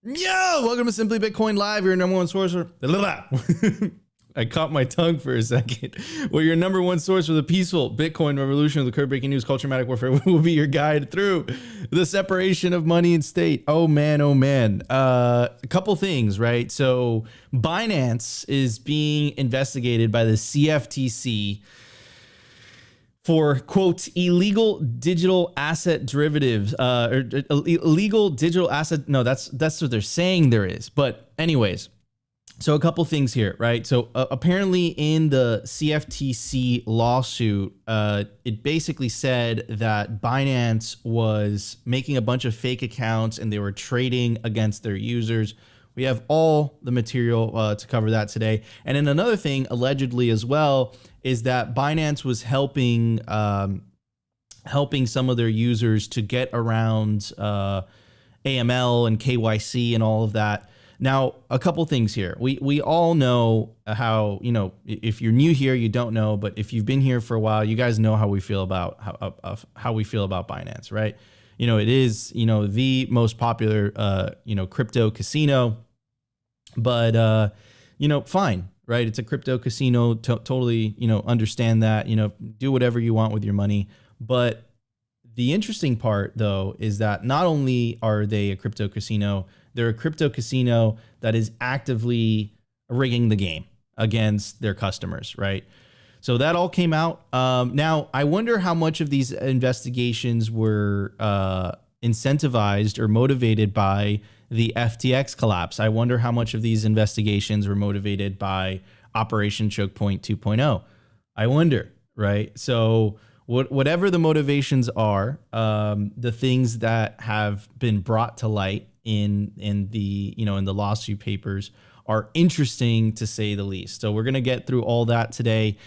Yo, welcome to Simply Bitcoin Live, your number one source for... I caught my tongue for a second. Well, your number one source for the peaceful Bitcoin revolution, the current breaking news, culture, matic warfare will be your guide through the separation of money and state. Oh man, oh man. A couple things, right? So Binance is being investigated by the CFTC for, quote, illegal digital asset derivatives, or illegal digital asset. No, that's what they're saying there is. But anyways, so a couple things here, right? So apparently in the CFTC lawsuit, it basically said that Binance was making a bunch of fake accounts and they were trading against their users. We have all the material to cover that today. And then another thing, allegedly as well, is that Binance was helping some of their users to get around AML and KYC and all of that. Now, a couple things here. We all know how, you know, if you're new here, you don't know, but if you've been here for a while, you guys know how we feel about how we feel about Binance, right? You know, it is, you know, the most popular, you know, crypto casino, but, you know, fine, right? It's a crypto casino. Totally, you know, understand that, you know, do whatever you want with your money. But the interesting part, though, is that not only are they a crypto casino, they're a crypto casino that is actively rigging the game against their customers, right? So that all came out. Now, I wonder how much of these investigations were incentivized or motivated by the FTX collapse. I wonder how much of these investigations were motivated by Operation Choke Point 2.0. I wonder, right? So whatever the motivations are, the things that have been brought to light in the, you know, in the lawsuit papers are interesting to say the least. So we're going to get through all that today.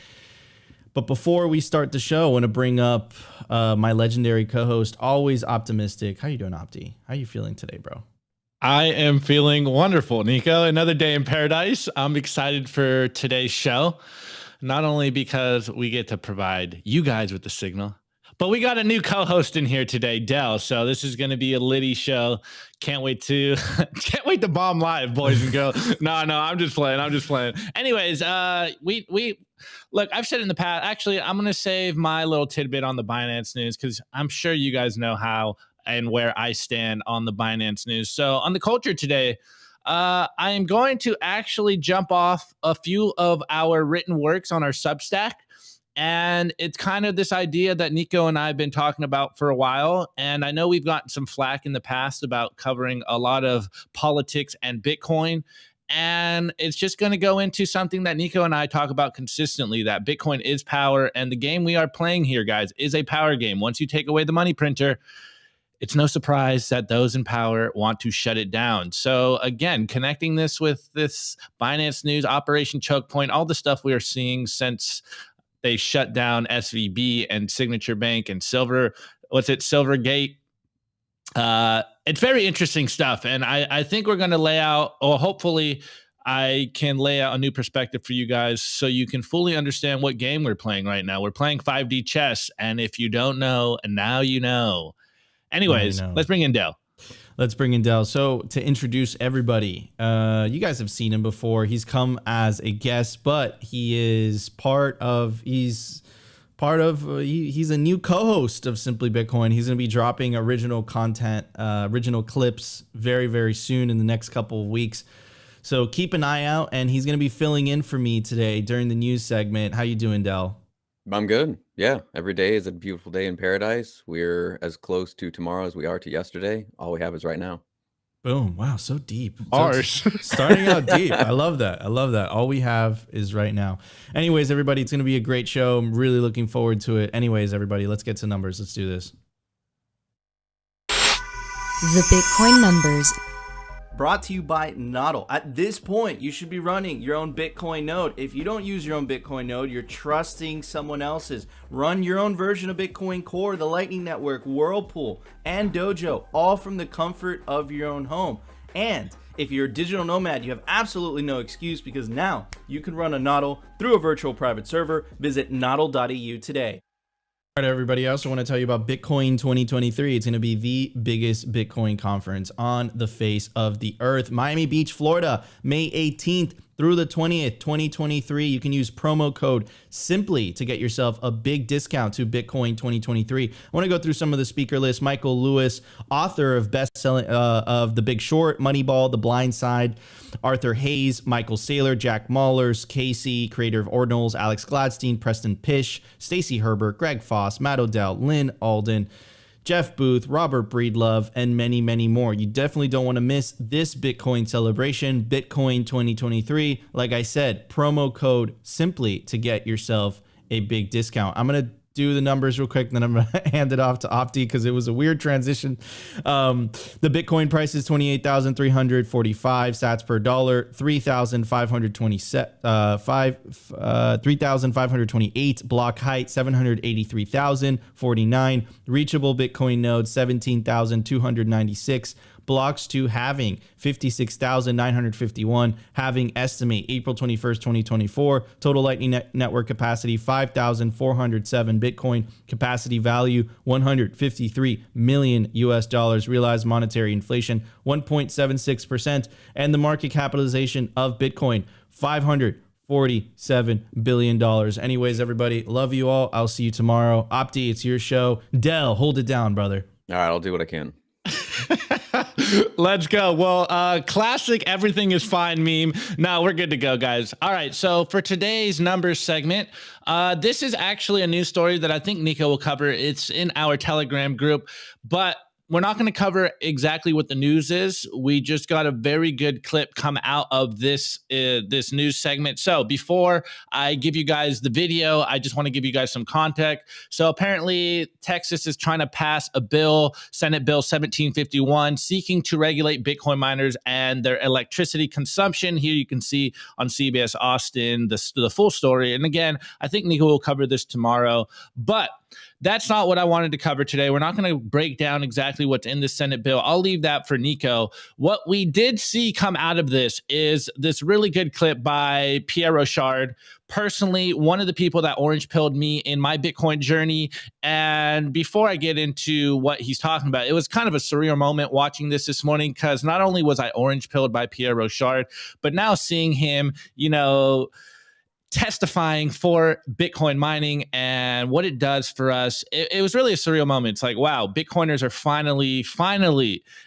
But before we start the show, I want to bring up my legendary co-host, always optimistic. How you doing, Opti? How you feeling today, bro? I am feeling wonderful, Nico. Another day in paradise. I'm excited for today's show, not only because we get to provide you guys with the signal, but we got a new co-host in here today, Dell. So this is going to be a litty show. Can't wait to bomb live, boys and girls. No, I'm just playing. Anyways, we look, I've said in the past, actually, I'm going to save my little tidbit on the Binance news because I'm sure you guys know how and where I stand on the Binance news. So on the culture today, I am going to actually jump off a few of our written works on our Substack. And it's kind of this idea that Nico and I have been talking about for a while. And I know we've gotten some flack in the past about covering a lot of politics and Bitcoin. And it's just going to go into something that Nico and I talk about consistently, that Bitcoin is power. And the game we are playing here, guys, is a power game. Once you take away the money printer, it's no surprise that those in power want to shut it down. So again, connecting this with this Binance news, Operation Choke Point, all the stuff we are seeing since they shut down SVB and Signature Bank and Silvergate. It's very interesting stuff. And I think we're going to lay out, or hopefully I can lay out a new perspective for you guys so you can fully understand what game we're playing right now. We're playing 5D chess. And if you don't know, and now you know. Anyways, let's bring in Dell. So to introduce everybody, you guys have seen him before. He's come as a guest, but he's a new co-host of Simply Bitcoin. He's going to be dropping original content, original clips very, very soon in the next couple of weeks. So keep an eye out, and he's going to be filling in for me today during the news segment. How you doing, Dell? I'm good. Yeah, every day is a beautiful day in paradise. We're as close to tomorrow as we are to yesterday. All we have is right now. Boom. Wow, so deep. Ours. Starting out deep. I love that. All we have is right now. Anyways, everybody, it's going to be a great show. I'm really looking forward to it. Anyways, everybody, let's get to numbers. Let's do this. The Bitcoin numbers. Brought to you by Nodl. At this point, you should be running your own Bitcoin node. If you don't use your own Bitcoin node, you're trusting someone else's. Run your own version of Bitcoin Core, the Lightning Network, Whirlpool, and Dojo, all from the comfort of your own home. And if you're a digital nomad, you have absolutely no excuse because now you can run a Nodl through a virtual private server. Visit nodl.eu today. All right, everybody. I also want to tell you about Bitcoin 2023. It's going to be the biggest Bitcoin conference on the face of the earth. Miami Beach, Florida, May 18th through the 20th, 2023. You can use promo code SIMPLY to get yourself a big discount to Bitcoin 2023. I want to go through some of the speaker list. Michael Lewis, author of best-selling of The Big Short, Moneyball, The Blind Side. Arthur Hayes, Michael Saylor, Jack Mallers, Casey, creator of Ordinals, Alex Gladstein, Preston Pish, Stacey Herbert, Greg Foss, Matt Odell, Lynn Alden, Jeff Booth, Robert Breedlove, and many, many more. You definitely don't want to miss this Bitcoin celebration, Bitcoin 2023. Like I said, promo code SIMPLY to get yourself a big discount. I'm going to do the numbers real quick, and then I'm going to hand it off to Opti because it was a weird transition. The Bitcoin price is 28,345 sats per dollar, 3,528 block height, 783,049 reachable Bitcoin nodes, 17,296 blocks to halving, 56,951 halving estimate, April 21st, 2024. Total Lightning Network capacity, 5,407 Bitcoin. Capacity value, 153 million US dollars. Realized monetary inflation, 1.76%. And the market capitalization of Bitcoin, $547 billion. Anyways, everybody, love you all. I'll see you tomorrow. Opti, it's your show. Dell, hold it down, brother. All right, I'll do what I can. Let's go. Well, classic everything is fine meme. Now we're good to go, guys. All right. So for today's numbers segment, this is actually a news story that I think Nico will cover. It's in our Telegram group, but we're not going to cover exactly what the news is. We just got a very good clip come out of this this news segment. So before I give you guys the video, I just want to give you guys some context. So apparently Texas is trying to pass a bill, Senate Bill 1751, seeking to regulate Bitcoin miners and their electricity consumption. Here you can see on CBS Austin the full story. And again, I think Nico will cover this tomorrow, but that's not what I wanted to cover today. We're not going to break down exactly what's in the Senate bill. I'll leave that for Nico. What we did see come out of this is this really good clip by Pierre Rochard. Personally, one of the people that orange pilled me in my Bitcoin journey. And before I get into what he's talking about, it was kind of a surreal moment watching this morning, because not only was I orange pilled by Pierre Rochard, but now seeing him, testifying for Bitcoin mining and what it does for us. It was really a surreal moment. It's like, wow, Bitcoiners are finally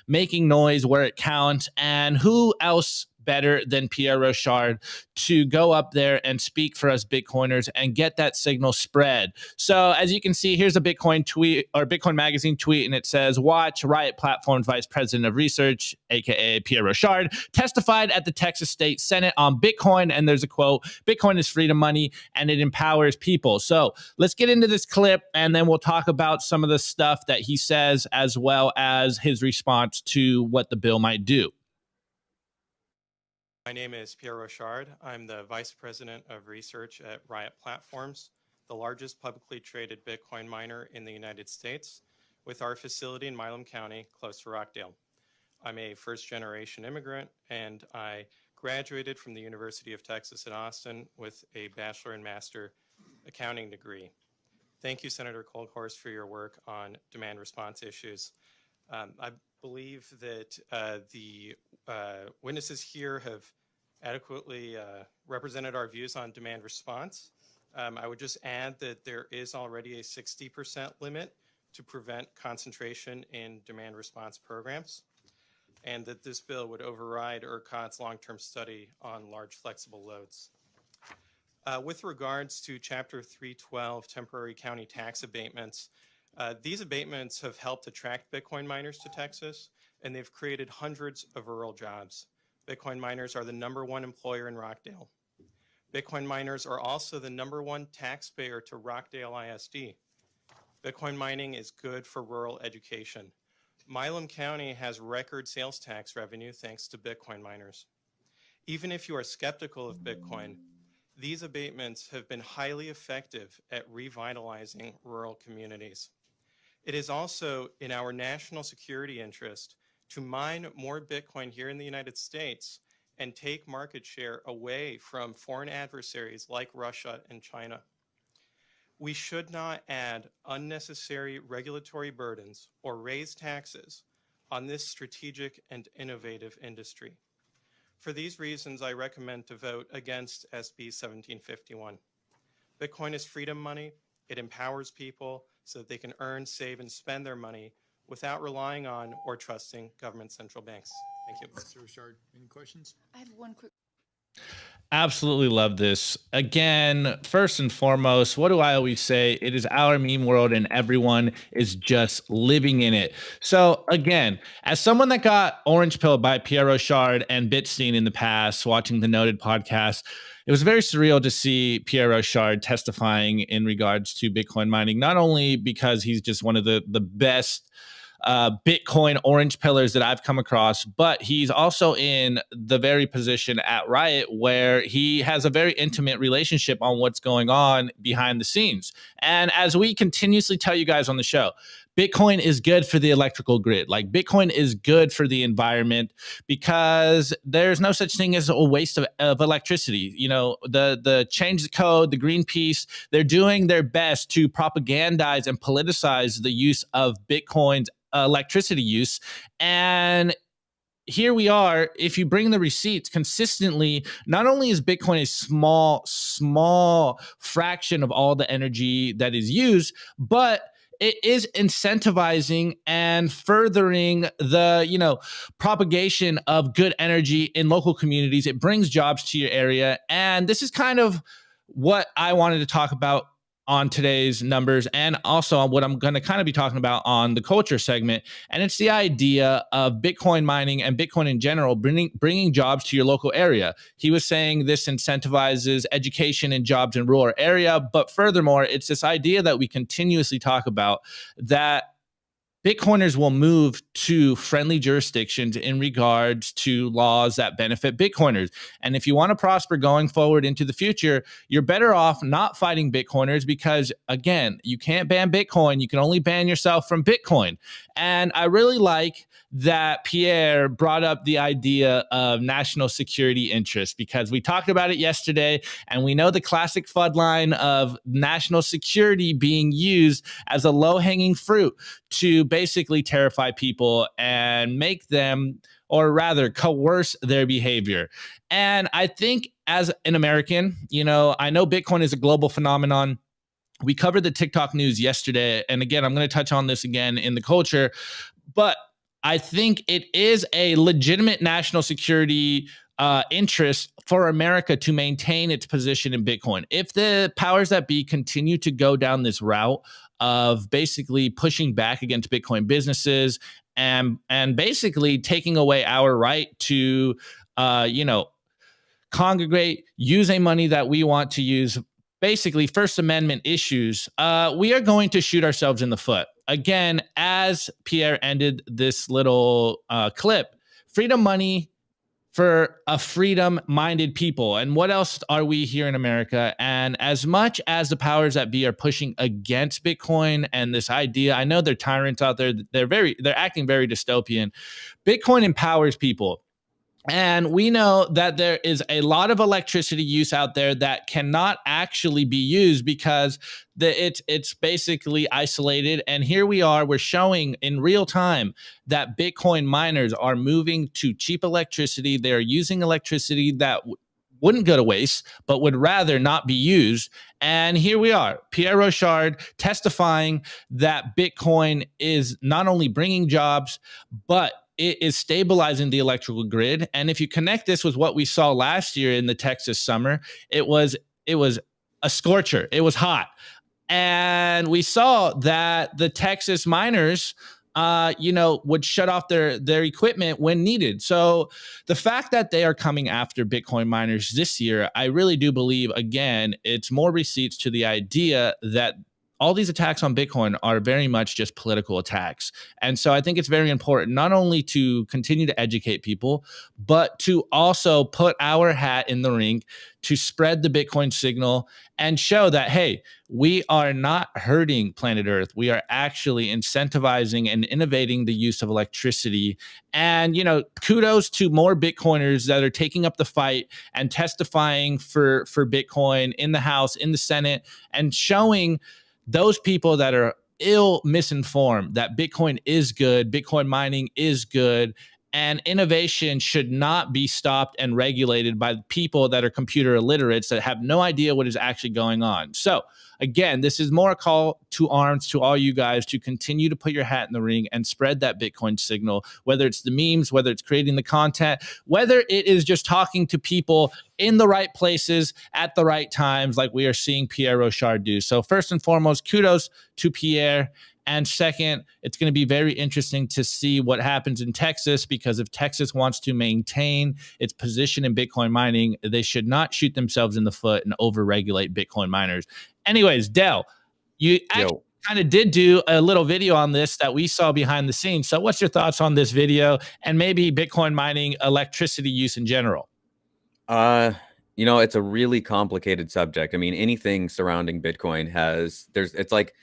making noise where it counts. And who else better than Pierre Rochard to go up there and speak for us Bitcoiners and get that signal spread. So as you can see, here's a Bitcoin tweet or Bitcoin Magazine tweet, and it says, watch Riot Platform's Vice President of Research, aka Pierre Rochard, testified at the Texas State Senate on Bitcoin. And there's a quote, Bitcoin is freedom money and it empowers people. So let's get into this clip, and then we'll talk about some of the stuff that he says, as well as his response to what the bill might do. My name is Pierre Rochard. I'm the Vice President of Research at Riot Platforms, the largest publicly traded Bitcoin miner in the United States, with our facility in Milam County, close to Rockdale. I'm a first-generation immigrant, and I graduated from the University of Texas at Austin with a bachelor and master accounting degree. Thank you, Senator Kolkhorst, for your work on demand response issues. I believe that the witnesses here have adequately represented our views on demand response. I would just add that there is already a 60% limit to prevent concentration in demand response programs, and that this bill would override ERCOT's long-term study on large flexible loads. With regards to Chapter 312 temporary county tax abatements, these abatements have helped attract Bitcoin miners to Texas, and they've created hundreds of rural jobs. Bitcoin miners are the #1 employer in Rockdale. Bitcoin miners are also the #1 taxpayer to Rockdale ISD. Bitcoin mining is good for rural education. Milam County has record sales tax revenue thanks to Bitcoin miners. Even if you are skeptical of Bitcoin, these abatements have been highly effective at revitalizing rural communities. It is also in our national security interest to mine more Bitcoin here in the United States and take market share away from foreign adversaries like Russia and China. We should not add unnecessary regulatory burdens or raise taxes on this strategic and innovative industry. For these reasons, I recommend to vote against SB 1751. Bitcoin is freedom money. It empowers people so that they can earn, save, and spend their money without relying on or trusting government central banks. Thank you. Mr. Richard, any questions? I have one quick. Absolutely love this. Again, first and foremost, what do I always say? It is our meme world and everyone is just living in it. So again, as someone that got orange pilled by Pierre Rochard and Bitstein in the past, watching the Noted podcast, it was very surreal to see Pierre Rochard testifying in regards to Bitcoin mining, not only because he's just one of the best Bitcoin orange pillars that I've come across, but he's also in the very position at Riot where he has a very intimate relationship on what's going on behind the scenes. And as we continuously tell you guys on the show, Bitcoin is good for the electrical grid. Like Bitcoin is good for the environment because there's no such thing as a waste of electricity. You know, the Change the Code, the Greenpeace, they're doing their best to propagandize and politicize the use of Bitcoin's electricity use. And here we are. If you bring the receipts consistently, not only is Bitcoin a small fraction of all the energy that is used, but it is incentivizing and furthering the, propagation of good energy in local communities. It brings jobs to your area. And this is kind of what I wanted to talk about on today's numbers, and also on what I'm going to kind of be talking about on the culture segment. And it's the idea of Bitcoin mining and Bitcoin in general, bringing jobs to your local area. He was saying this incentivizes education and jobs in rural area. But furthermore, it's this idea that we continuously talk about that Bitcoiners will move to friendly jurisdictions in regards to laws that benefit Bitcoiners. And if you want to prosper going forward into the future, you're better off not fighting Bitcoiners because, again, you can't ban Bitcoin. You can only ban yourself from Bitcoin. And I really like that Pierre brought up the idea of national security interest because we talked about it yesterday, and we know the classic FUD line of national security being used as a low-hanging fruit to basically terrify people and make them, or rather coerce their behavior. And I think as an American, I know Bitcoin is a global phenomenon. We covered the TikTok news yesterday. And again, I'm going to touch on this again in the culture, but I think it is a legitimate national security interest for America to maintain its position in Bitcoin. If the powers that be continue to go down this route of basically pushing back against Bitcoin businesses and basically taking away our right to, congregate, use a money that we want to use, basically First Amendment issues, we are going to shoot ourselves in the foot. Again, as Pierre ended this little clip, freedom money for a freedom-minded people. And what else are we here in America? And as much as the powers that be are pushing against Bitcoin and this idea, I know they're tyrants out there. They're acting very dystopian. Bitcoin empowers people. And we know that there is a lot of electricity use out there that cannot actually be used because it's basically isolated. And here we are, we're showing in real time that Bitcoin miners are moving to cheap electricity. They're using electricity that wouldn't go to waste, but would rather not be used. And here we are, Pierre Rochard testifying that Bitcoin is not only bringing jobs, but it is stabilizing the electrical grid. And if you connect this with what we saw last year in the Texas summer, it was a scorcher. It was hot. And we saw that the Texas miners, would shut off their equipment when needed. So the fact that they are coming after Bitcoin miners this year, I really do believe, again, it's more receipts to the idea that all these attacks on Bitcoin are very much just political attacks. And so I think it's very important not only to continue to educate people, but to also put our hat in the ring to spread the Bitcoin signal and show that, hey, we are not hurting planet Earth. We are actually incentivizing and innovating the use of electricity. And, kudos to more Bitcoiners that are taking up the fight and testifying for Bitcoin in the House, in the Senate, and showing those people that are misinformed that Bitcoin is good, Bitcoin mining is good, and innovation should not be stopped and regulated by people that are computer illiterates that have no idea what is actually going on. So again, this is more a call to arms to all you guys to continue to put your hat in the ring and spread that Bitcoin signal, whether it's the memes, whether it's creating the content, whether it is just talking to people in the right places at the right times, like we are seeing Pierre Rochard do. So first and foremost, kudos to Pierre. And second, it's going to be very interesting to see what happens in Texas, because if Texas wants to maintain its position in Bitcoin mining, they should not shoot themselves in the foot and overregulate Bitcoin miners. Anyways, Del, you actually kind of did do a little video on this that we saw behind the scenes. So what's your thoughts on this video and maybe Bitcoin mining electricity use in general? It's a really complicated subject. I mean, anything surrounding Bitcoin it's like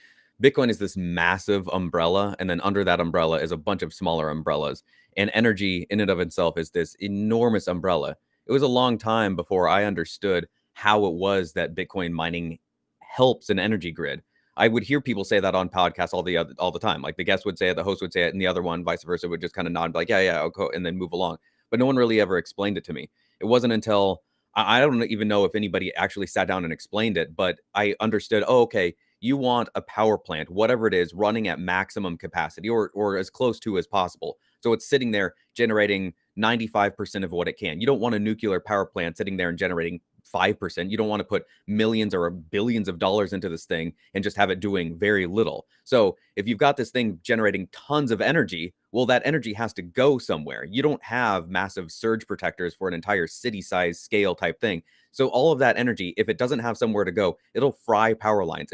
Bitcoin is this massive umbrella, and then under that umbrella is a bunch of smaller umbrellas. And energy in and of itself is this enormous umbrella. It was a long time before I understood how it was that Bitcoin mining helps an energy grid. I would hear people say that on podcasts all the time. Like the guest would say it, the host would say it, and the other one, vice versa, would just kind of nod and be like, yeah, okay, and then move along. But no one really ever explained it to me. It wasn't until I don't even know if anybody actually sat down and explained it, but I understood, okay, you want a power plant, whatever it is, running at maximum capacity or as close to as possible. So it's sitting there generating 95% of what it can. You don't want a nuclear power plant sitting there and generating 5%. You don't want to put millions or billions of dollars into this thing and just have it doing very little. So if you've got this thing generating tons of energy, well, that energy has to go somewhere. You don't have massive surge protectors for an entire city size scale type thing. So all of that energy, if it doesn't have somewhere to go, it'll fry power lines.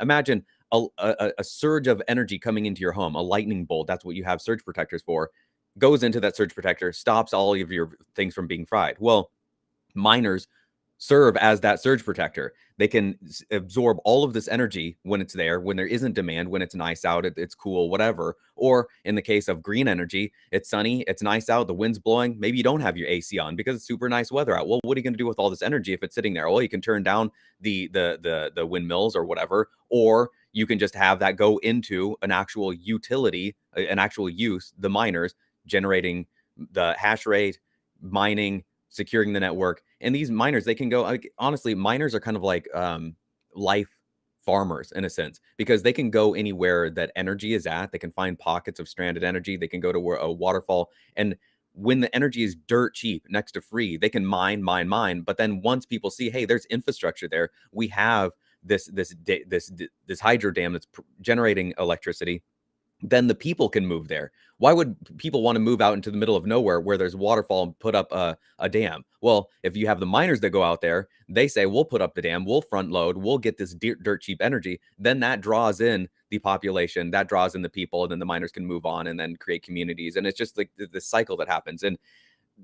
Imagine a surge of energy coming into your home, a lightning bolt. That's what you have surge protectors for. Goes into that surge protector, stops all of your things from being fried. Well, miners serve as that surge protector. They can absorb all of this energy when it's there, when there isn't demand, when it's nice out, it's cool, whatever. Or in the case of green energy, it's sunny, it's nice out, the wind's blowing. Maybe you don't have your AC on because it's super nice weather out. Well, what are you going to do with all this energy if it's sitting there? Well, you can turn down the windmills or whatever, or you can just have that go into an actual utility, an actual use, the miners generating the hash rate, mining, securing the network. And these miners, they can go, like, honestly, miners are kind of like life farmers in a sense, because they can go anywhere that energy is at. They can find pockets of stranded energy. They can go to a waterfall. And when the energy is dirt cheap next to free, they can mine. But then once people see, hey, there's infrastructure there, we have this hydro dam that's generating electricity, then the people can move there. Why would people want to move out into the middle of nowhere where there's waterfall and put up a dam? Well, if you have the miners that go out there, they say, we'll put up the dam, we'll front load, we'll get this dirt cheap energy. Then that draws in the population, that draws in the people, and then the miners can move on and then create communities. And it's just like the cycle that happens. And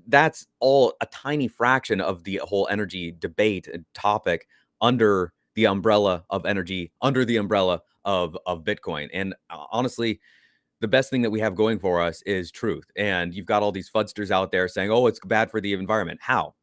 that's all a tiny fraction of the whole energy debate and topic under the umbrella of energy, under the umbrella of Bitcoin. And honestly, the best thing that we have going for us is truth. And you've got all these fudsters out there saying, oh, it's bad for the environment. How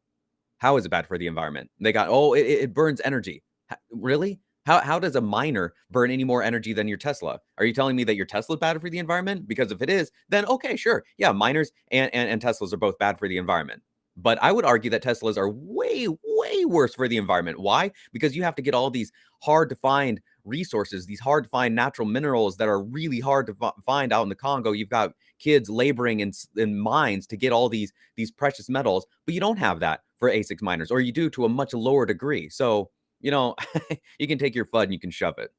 is it bad for the environment? They got, oh, it burns energy. Really? How does a miner burn any more energy than your Tesla? Are you telling me that your Tesla is bad for the environment? Because if it is, then okay, sure. Yeah, miners and Teslas are both bad for the environment. But I would argue that Teslas are way, way worse for the environment. Why? Because you have to get all these hard to find resources, these hard to find natural minerals that are really hard to find out in the Congo. You've got kids laboring in mines to get all these precious metals, but you don't have that for ASICs miners, or you do to a much lower degree. So, you can take your FUD and you can shove it.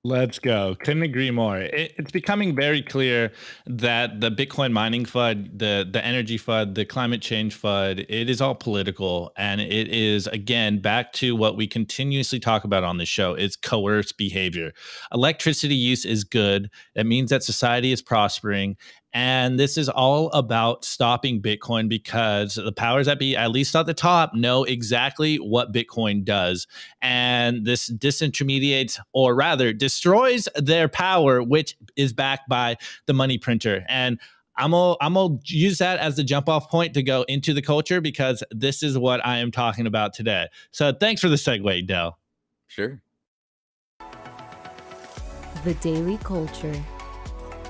Let's go. Couldn't agree more. It's becoming very clear that the Bitcoin mining FUD, the energy FUD, the climate change FUD, it is all political. And it is, again, back to what we continuously talk about on this show, is coerced behavior. Electricity use is good. That means that society is prospering. And this is all about stopping Bitcoin because the powers that be, at least at the top, know exactly what Bitcoin does. And this disintermediates, or rather destroys their power, which is backed by the money printer. And I'm gonna use that as the jump off point to go into the culture, because this is what I am talking about today. So thanks for the segue, Del. Sure. The Daily Culture.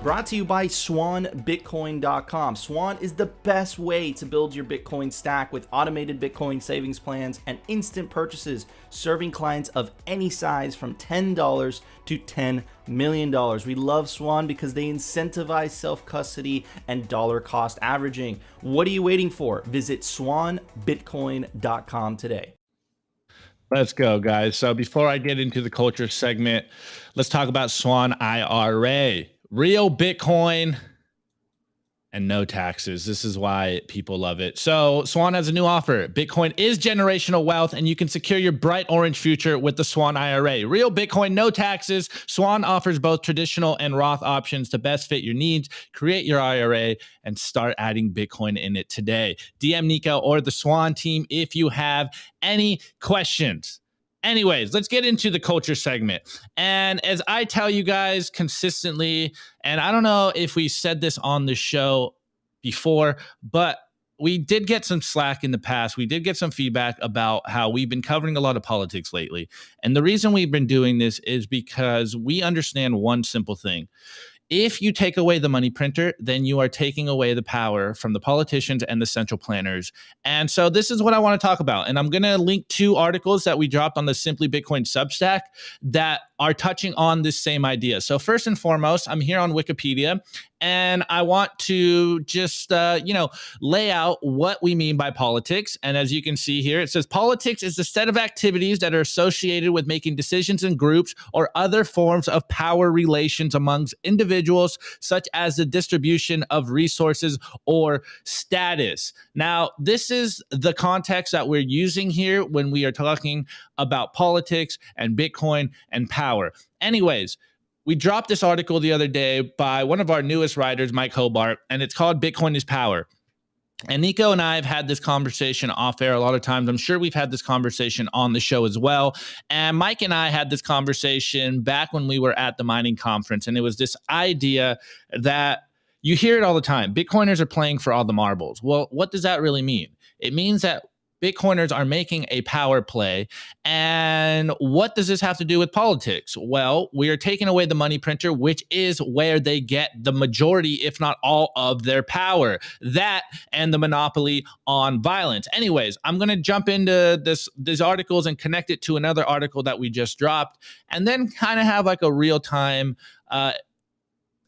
Brought to you by SwanBitcoin.com. Swan is the best way to build your Bitcoin stack with automated Bitcoin savings plans and instant purchases, serving clients of any size from $10 to $10 million. We love Swan because they incentivize self-custody and dollar cost averaging. What are you waiting for? Visit SwanBitcoin.com today. Let's go, guys. So before I get into the culture segment, let's talk about Swan IRA. Real Bitcoin and no taxes. This is why people love it. So Swan has a new offer. Bitcoin is generational wealth, and you can secure your bright orange future with the Swan IRA. Real Bitcoin, no taxes. Swan offers both traditional and Roth options to best fit your needs. Create your IRA and start adding Bitcoin in it today. DM Nico or the Swan team if you have any questions. Anyways, let's get into the culture segment. And as I tell you guys consistently, and I don't know if we said this on the show before, but we did get some slack in the past. We did get some feedback about how we've been covering a lot of politics lately. And the reason we've been doing this is because we understand one simple thing. If you take away the money printer, then you are taking away the power from the politicians and the central planners. And so this is what I want to talk about. And I'm going to link 2 articles that we dropped on the Simply Bitcoin Substack that are touching on this same idea. So first and foremost, I'm here on Wikipedia, and I want to just, lay out what we mean by politics. And as you can see here, it says politics is the set of activities that are associated with making decisions in groups or other forms of power relations amongst individuals, such as the distribution of resources or status. Now, this is the context that we're using here when we are talking about politics and Bitcoin and power. Anyways, we dropped this article the other day by one of our newest writers, Mike Hobart, and it's called Bitcoin is Power. And Nico and I have had this conversation off air a lot of times. I'm sure we've had this conversation on the show as well. And Mike and I had this conversation back when we were at the mining conference. And it was this idea that you hear it all the time. Bitcoiners are playing for all the marbles. Well, what does that really mean? It means that Bitcoiners are making a power play. And what does this have to do with politics? Well, we are taking away the money printer, which is where they get the majority, if not all, of their power. That and the monopoly on violence. Anyways, I'm going to jump into these articles and connect it to another article that we just dropped, and then kind of have like a real-time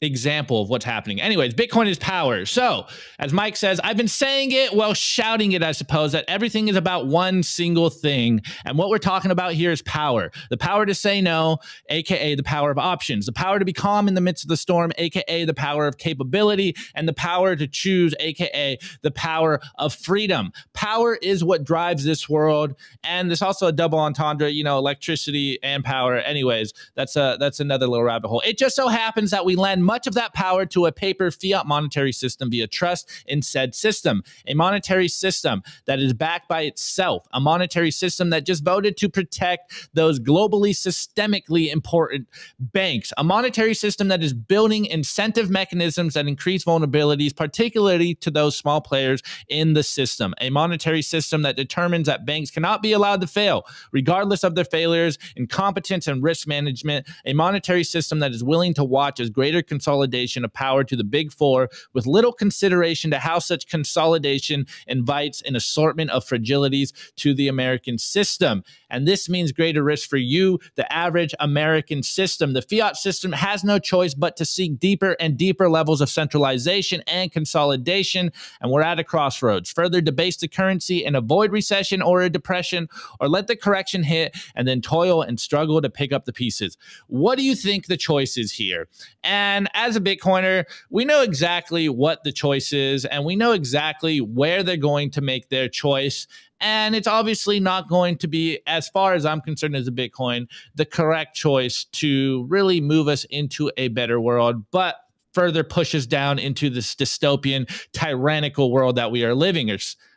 example of what's happening. Anyways, Bitcoin is power. So, as Mike says, I've been saying it while shouting it, I suppose, that everything is about one single thing. And what we're talking about here is power. The power to say no, aka the power of options. The power to be calm in the midst of the storm, aka the power of capability. And the power to choose, aka the power of freedom. Power is what drives this world. And there's also a double entendre, electricity and power. Anyways, that's another little rabbit hole. It just so happens that we lend much of that power to a paper fiat monetary system via trust in said system, a monetary system that is backed by itself, a monetary system that just voted to protect those globally systemically important banks, a monetary system that is building incentive mechanisms that increase vulnerabilities, particularly to those small players in the system, a monetary system that determines that banks cannot be allowed to fail, regardless of their failures, incompetence, and risk management, a monetary system that is willing to watch as greater consolidation of power to the big four with little consideration to how such consolidation invites an assortment of fragilities to the American system. And this means greater risk for you, the average American system. The fiat system has no choice but to seek deeper and deeper levels of centralization and consolidation. And we're at a crossroads. Further debase the currency and avoid recession or a depression, or let the correction hit and then toil and struggle to pick up the pieces. What do you think the choice is here? And as a Bitcoiner, we know exactly what the choice is, and we know exactly where they're going to make their choice. And it's obviously not going to be, as far as I'm concerned as a Bitcoin, the correct choice to really move us into a better world, but further pushes down into this dystopian, tyrannical world that we are living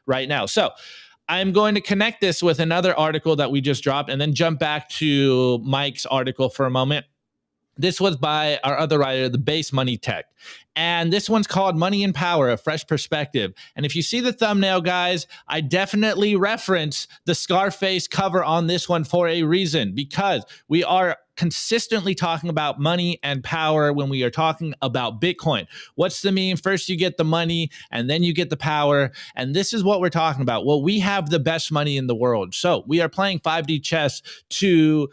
right now. So I'm going to connect this with another article that we just dropped and then jump back to Mike's article for a moment. This was by our other writer, the Base Money Tech. And this one's called Money and Power, A Fresh Perspective. And if you see the thumbnail, guys, I definitely reference the Scarface cover on this one for a reason, because we are consistently talking about money and power when we are talking about Bitcoin. What's the meme? First you get the money and then you get the power. And this is what we're talking about. Well, we have the best money in the world. So we are playing 5D chess to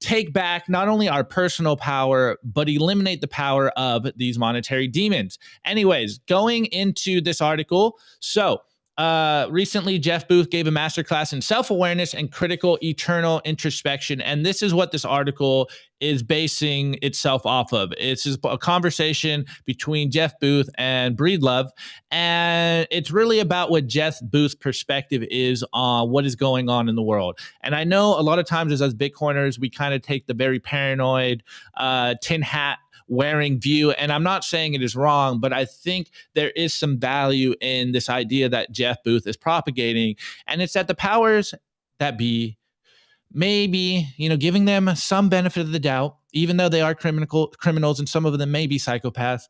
take back not only our personal power, but eliminate the power of these monetary demons. Anyways, going into this article. So recently, Jeff Booth gave a masterclass in self-awareness and critical eternal introspection. And this is what this article is basing itself off of. It's just a conversation between Jeff Booth and Breedlove. And it's really about what Jeff Booth's perspective is on what is going on in the world. And I know a lot of times as Bitcoiners, we kind of take the very paranoid tin hat wearing view. And I'm not saying it is wrong, but I think there is some value in this idea that Jeff Booth is propagating. And it's that the powers that be, maybe, giving them some benefit of the doubt, even though they are criminals and some of them may be psychopaths,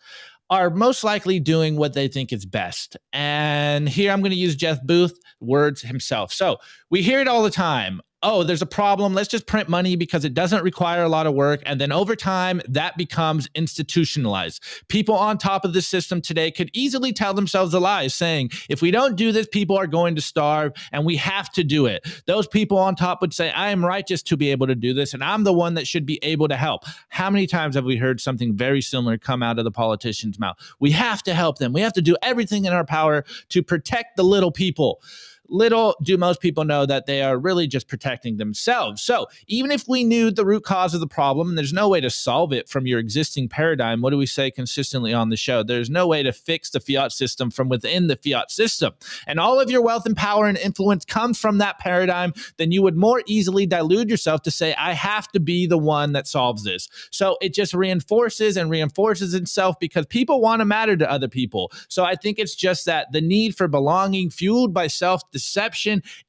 are most likely doing what they think is best. And here I'm going to use Jeff Booth's words himself. So we hear it all the time. Oh, there's a problem. Let's just print money because it doesn't require a lot of work. And then over time, that becomes institutionalized. People on top of the system today could easily tell themselves the lies, saying, if we don't do this, people are going to starve and we have to do it. Those people on top would say, I am righteous to be able to do this and I'm the one that should be able to help. How many times have we heard something very similar come out of the politician's mouth? We have to help them. We have to do everything in our power to protect the little people. Little do most people know that they are really just protecting themselves. So even if we knew the root cause of the problem, and there's no way to solve it from your existing paradigm, what do we say consistently on the show? There's no way to fix the fiat system from within the fiat system. And all of your wealth and power and influence comes from that paradigm, then you would more easily delude yourself to say, I have to be the one that solves this. So it just reinforces itself because people want to matter to other people. So I think it's just that the need for belonging fueled by self-deception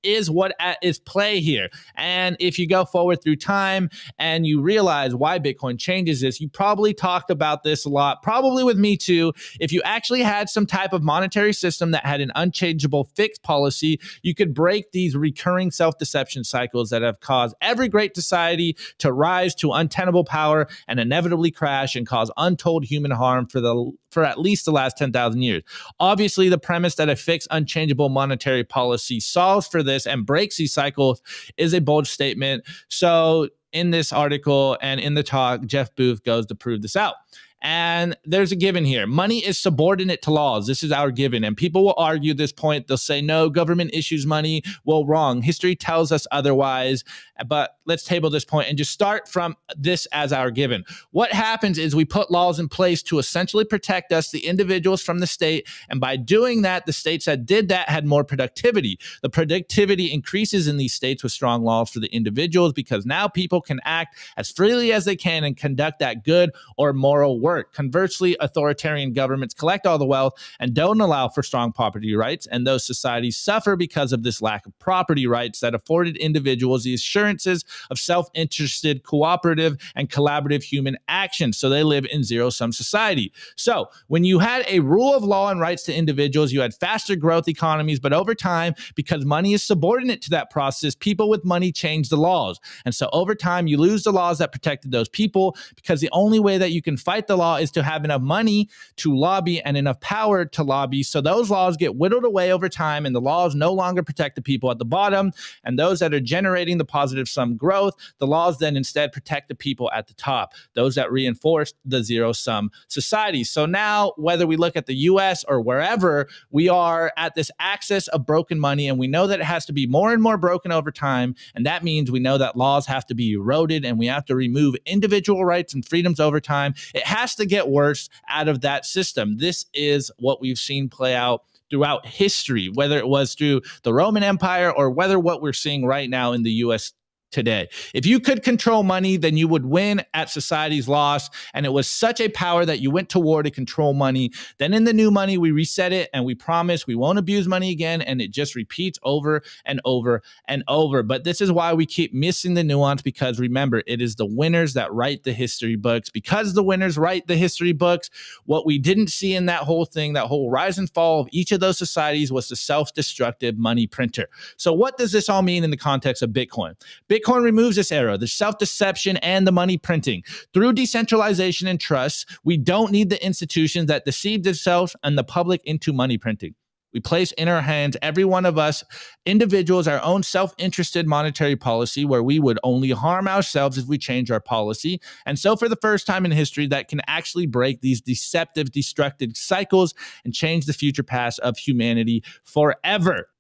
is what is play here. And if you go forward through time and you realize why Bitcoin changes this, you probably talked about this a lot, probably with me too. If you actually had some type of monetary system that had an unchangeable fixed policy, you could break these recurring self-deception cycles that have caused every great society to rise to untenable power and inevitably crash and cause untold human harm for at least the last 10,000 years. Obviously, the premise that a fixed, unchangeable monetary policy solves for this and breaks these cycles is a bold statement. So in this article and in the talk, Jeff Booth goes to prove this out. And there's a given here. Money is subordinate to laws. This is our given. And people will argue this point. They'll say, no, government issues money. Well, wrong. History tells us otherwise. But let's table this point and just start from this as our given. What happens is we put laws in place to essentially protect us, the individuals, from the state. And by doing that, the states that did that had more productivity. The productivity increases in these states with strong laws for the individuals because now people can act as freely as they can and conduct that good or moral work. Conversely, authoritarian governments collect all the wealth and don't allow for strong property rights, and those societies suffer because of this lack of property rights that afforded individuals the assurances of self-interested, cooperative, and collaborative human action. So they live in zero-sum society. So when you had a rule of law and rights to individuals, you had faster growth economies, but over time, because money is subordinate to that process, people with money change the laws. And so over time, you lose the laws that protected those people because the only way that you can fight the the law is to have enough money to lobby and enough power to lobby. So those laws get whittled away over time, and the laws no longer protect the people at the bottom and those that are generating the positive sum growth. The laws then instead protect the people at the top, those that reinforce the zero sum society. So now, whether we look at the US or wherever, we are at this axis of broken money, and we know that it has to be more and more broken over time. And that means we know that laws have to be eroded and we have to remove individual rights and freedoms over time. It has to get worse out of that system. This is what we've seen play out throughout history, whether it was through the Roman Empire or whether what we're seeing right now in the US today. If you could control money, then you would win at society's loss. And it was such a power that you went to war to control money. Then in the new money, we reset it and we promise we won't abuse money again. And it just repeats over and over and over. But this is why we keep missing the nuance, because remember, it is the winners that write the history books. Because the winners write the history books, what we didn't see in that whole thing, that whole rise and fall of each of those societies, was the self-destructive money printer. So what does this all mean in the context of Bitcoin? Bitcoin removes this error, the self-deception and the money printing. Through decentralization and trust, we don't need the institutions that deceive themselves and the public into money printing. We place in our hands, every one of us, individuals, our own self-interested monetary policy, where we would only harm ourselves if we change our policy. And so for the first time in history, that can actually break these deceptive, destructive cycles and change the future past of humanity forever.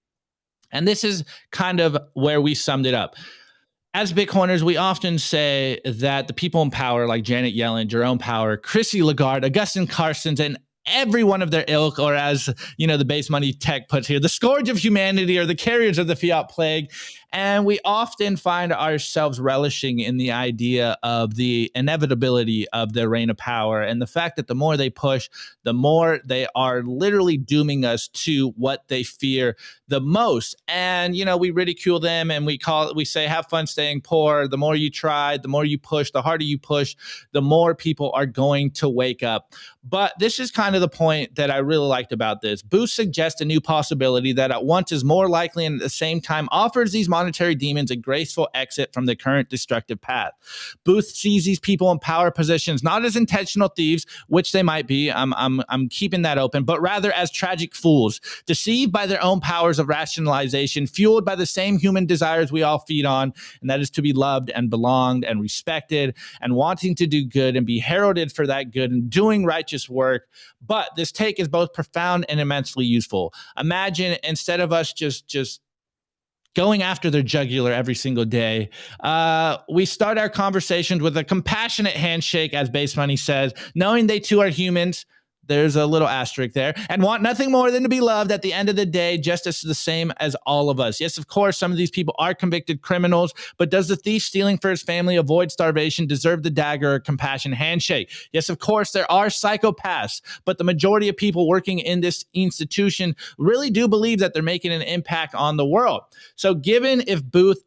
And this is kind of where we summed it up. As Bitcoiners, we often say that the people in power, like Janet Yellen, Jerome Powell, Chrissy Lagarde, Augustin Carstens, and every one of their ilk, or as the base money tech puts here, the scourge of humanity, or the carriers of the fiat plague. And we often find ourselves relishing in the idea of the inevitability of their reign of power, and the fact that the more they push, the more they are literally dooming us to what they fear the most. And we ridicule them, and we say, have fun staying poor. The more you try, the more you push, the harder you push, the more people are going to wake up. But this is kind of the point that I really liked about this. Booth suggests a new possibility that at once is more likely and at the same time offers these monetary demons a graceful exit from the current destructive path. Booth sees these people in power positions not as intentional thieves, which they might be, I'm keeping that open, but rather as tragic fools, deceived by their own powers of rationalization, fueled by the same human desires we all feed on, and that is to be loved and belonged and respected and wanting to do good and be heralded for that good and doing righteous work. But this take is both profound and immensely useful. Imagine, instead of us just going after their jugular every single day, we start our conversations with a compassionate handshake, as Base Money says, knowing they too are humans. There's a little asterisk there, and want nothing more than to be loved at the end of the day, just as the same as all of us. Yes, of course, some of these people are convicted criminals, but does the thief stealing for his family avoid starvation deserve the dagger or compassion handshake? Yes, of course, there are psychopaths, but the majority of people working in this institution really do believe that they're making an impact on the world. So given if Booth's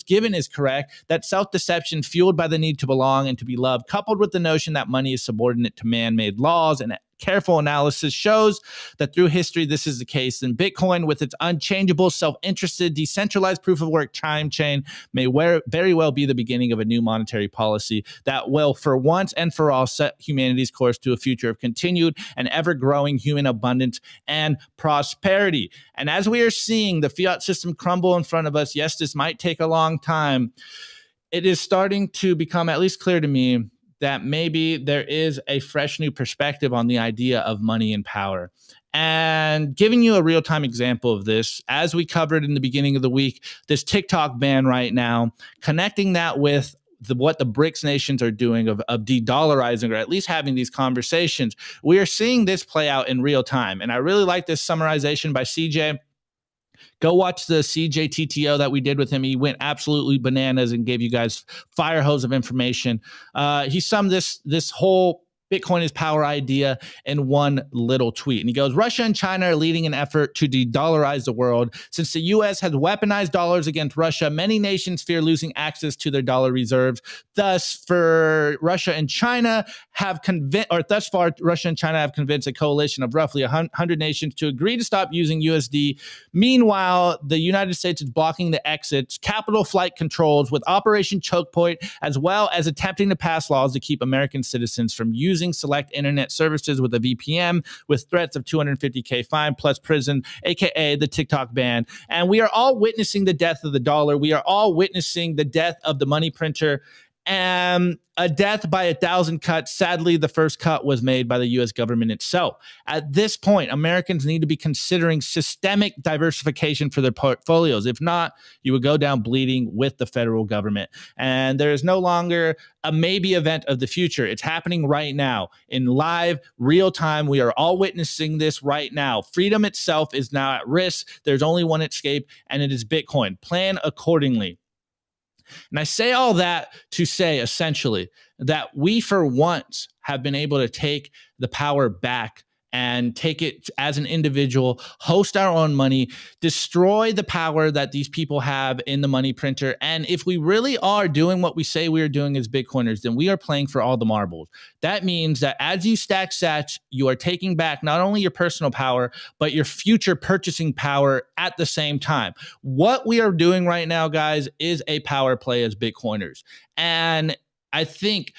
given is correct, that self-deception fueled by the need to belong and to be loved, coupled with the notion that money is subordinate to man-made laws, and careful analysis shows that through history this is the case. And Bitcoin, with its unchangeable, self-interested, decentralized proof-of-work time chain, may very well be the beginning of a new monetary policy that will, for once and for all, set humanity's course to a future of continued and ever-growing human abundance and prosperity. And as we are seeing the fiat system crumble in front of us, yes, this might take a long time, it is starting to become at least clear to me that maybe there is a fresh new perspective on the idea of money and power. And giving you a real-time example of this, as we covered in the beginning of the week, this TikTok ban right now, connecting that with what the BRICS nations are doing of de-dollarizing, or at least having these conversations, we are seeing this play out in real time. And I really like this summarization by CJ. Go watch the CJ TTO that we did with him. He went absolutely bananas and gave you guys fire hose of information. He summed this whole Bitcoin is power idea in one little tweet. And he goes, Russia and China are leading an effort to de-dollarize the world. Since the U.S. has weaponized dollars against Russia, many nations fear losing access to their dollar reserves. Thus far, Russia and China have convinced a coalition of roughly 100 nations to agree to stop using USD. Meanwhile, the United States is blocking the exits, capital flight controls with Operation Choke Point, as well as attempting to pass laws to keep American citizens from using select internet services with a VPN, with threats of $250K fine plus prison, aka the TikTok ban. And we are all witnessing the death of the dollar. We are all witnessing the death of the money printer, and a death by 1,000 cuts. Sadly, the first cut was made by the U.S. government itself. At this point, Americans need to be considering systemic diversification for their portfolios. If not, you would go down bleeding with the federal government. And there is no longer a maybe event of the future. It's happening right now in live, real time. We are all witnessing this right now. Freedom itself is now at risk. There's only one escape, and it is Bitcoin. Plan accordingly. And I say all that to say essentially that we for once have been able to take the power back and take it as an individual, host our own money, destroy the power that these people have in the money printer. And if we really are doing what we say we are doing as Bitcoiners, then we are playing for all the marbles. That means that as you stack sats, you are taking back not only your personal power, but your future purchasing power at the same time. What we are doing right now, guys, is a power play as Bitcoiners. And I think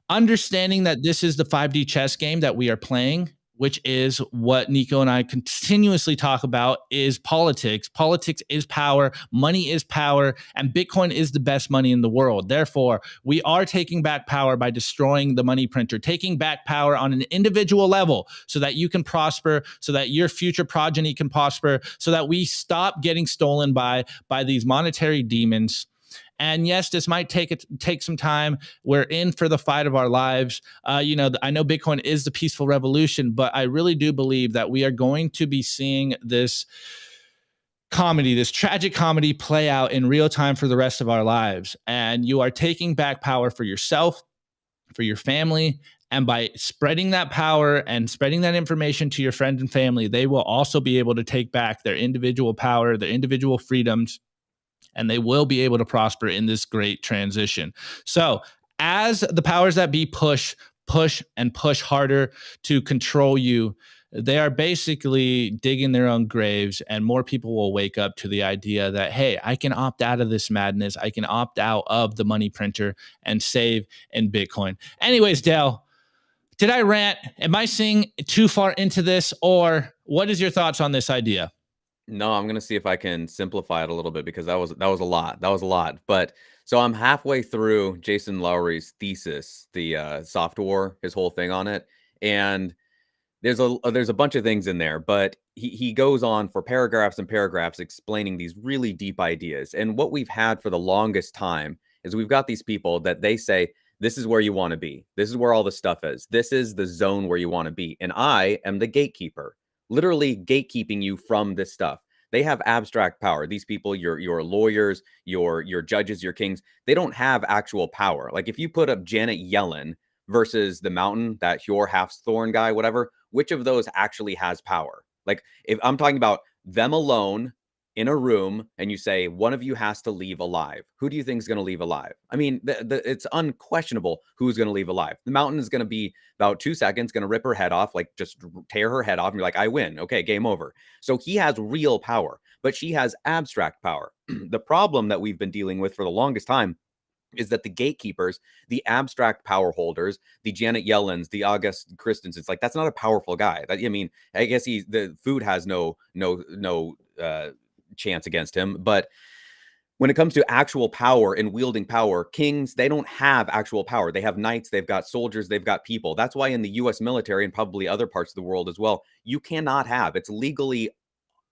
understanding that this is the 5D chess game that we are playing, which is what Nico and I continuously talk about, is politics. Politics is power, money is power, and Bitcoin is the best money in the world. Therefore, we are taking back power by destroying the money printer, taking back power on an individual level so that you can prosper, so that your future progeny can prosper, so that we stop getting stolen by these monetary demons. And yes, this might take some time. We're in for the fight of our lives. I know Bitcoin is the peaceful revolution, but I really do believe that we are going to be seeing this comedy, this tragic comedy play out in real time for the rest of our lives. And you are taking back power for yourself, for your family. And by spreading that power and spreading that information to your friends and family, they will also be able to take back their individual power, their individual freedoms, and they will be able to prosper in this great transition. So as the powers that be push harder to control you, they are basically digging their own graves, and more people will wake up to the idea that, hey, I can opt out of this madness. I can opt out of the money printer and save in Bitcoin. Anyways, Dale, did I rant? Am I seeing too far into this, or what is your thoughts on this idea? No, I'm gonna see if I can simplify it a little bit, because that was a lot. That was a lot. But so I'm halfway through Jason Lowry's thesis, the soft war, his whole thing on it, and there's a bunch of things in there, but he goes on for paragraphs and paragraphs explaining these really deep ideas. And what we've had for the longest time is we've got these people that they say, this is where you want to be. This is where all the stuff is. This is the zone where you want to be. And I am the gatekeeper, literally gatekeeping you from this stuff. They have abstract power. These people, your lawyers, your judges, your kings, they don't have actual power. Like if you put up Janet Yellen versus the Mountain, that Hjor Halfthorne guy, whatever, which of those actually has power? Like if I'm talking about them alone in a room and you say one of you has to leave alive, who do you think is going to leave alive? I mean, it's unquestionable who's going to leave alive. The Mountain is going to be about 2 seconds, going to rip her head off, like just tear her head off, and you're like, I win. Okay, game over. So he has real power, but she has abstract power. The problem that we've been dealing with for the longest time is that the gatekeepers, the abstract power holders, the Janet Yellens, the August Christensens, like that's not a powerful guy. I mean, I guess the food has no chance against him. But when it comes to actual power and wielding power, kings, they don't have actual power. They have knights, they've got soldiers, they've got people. That's why in the US military and probably other parts of the world as well, you cannot have, it's legally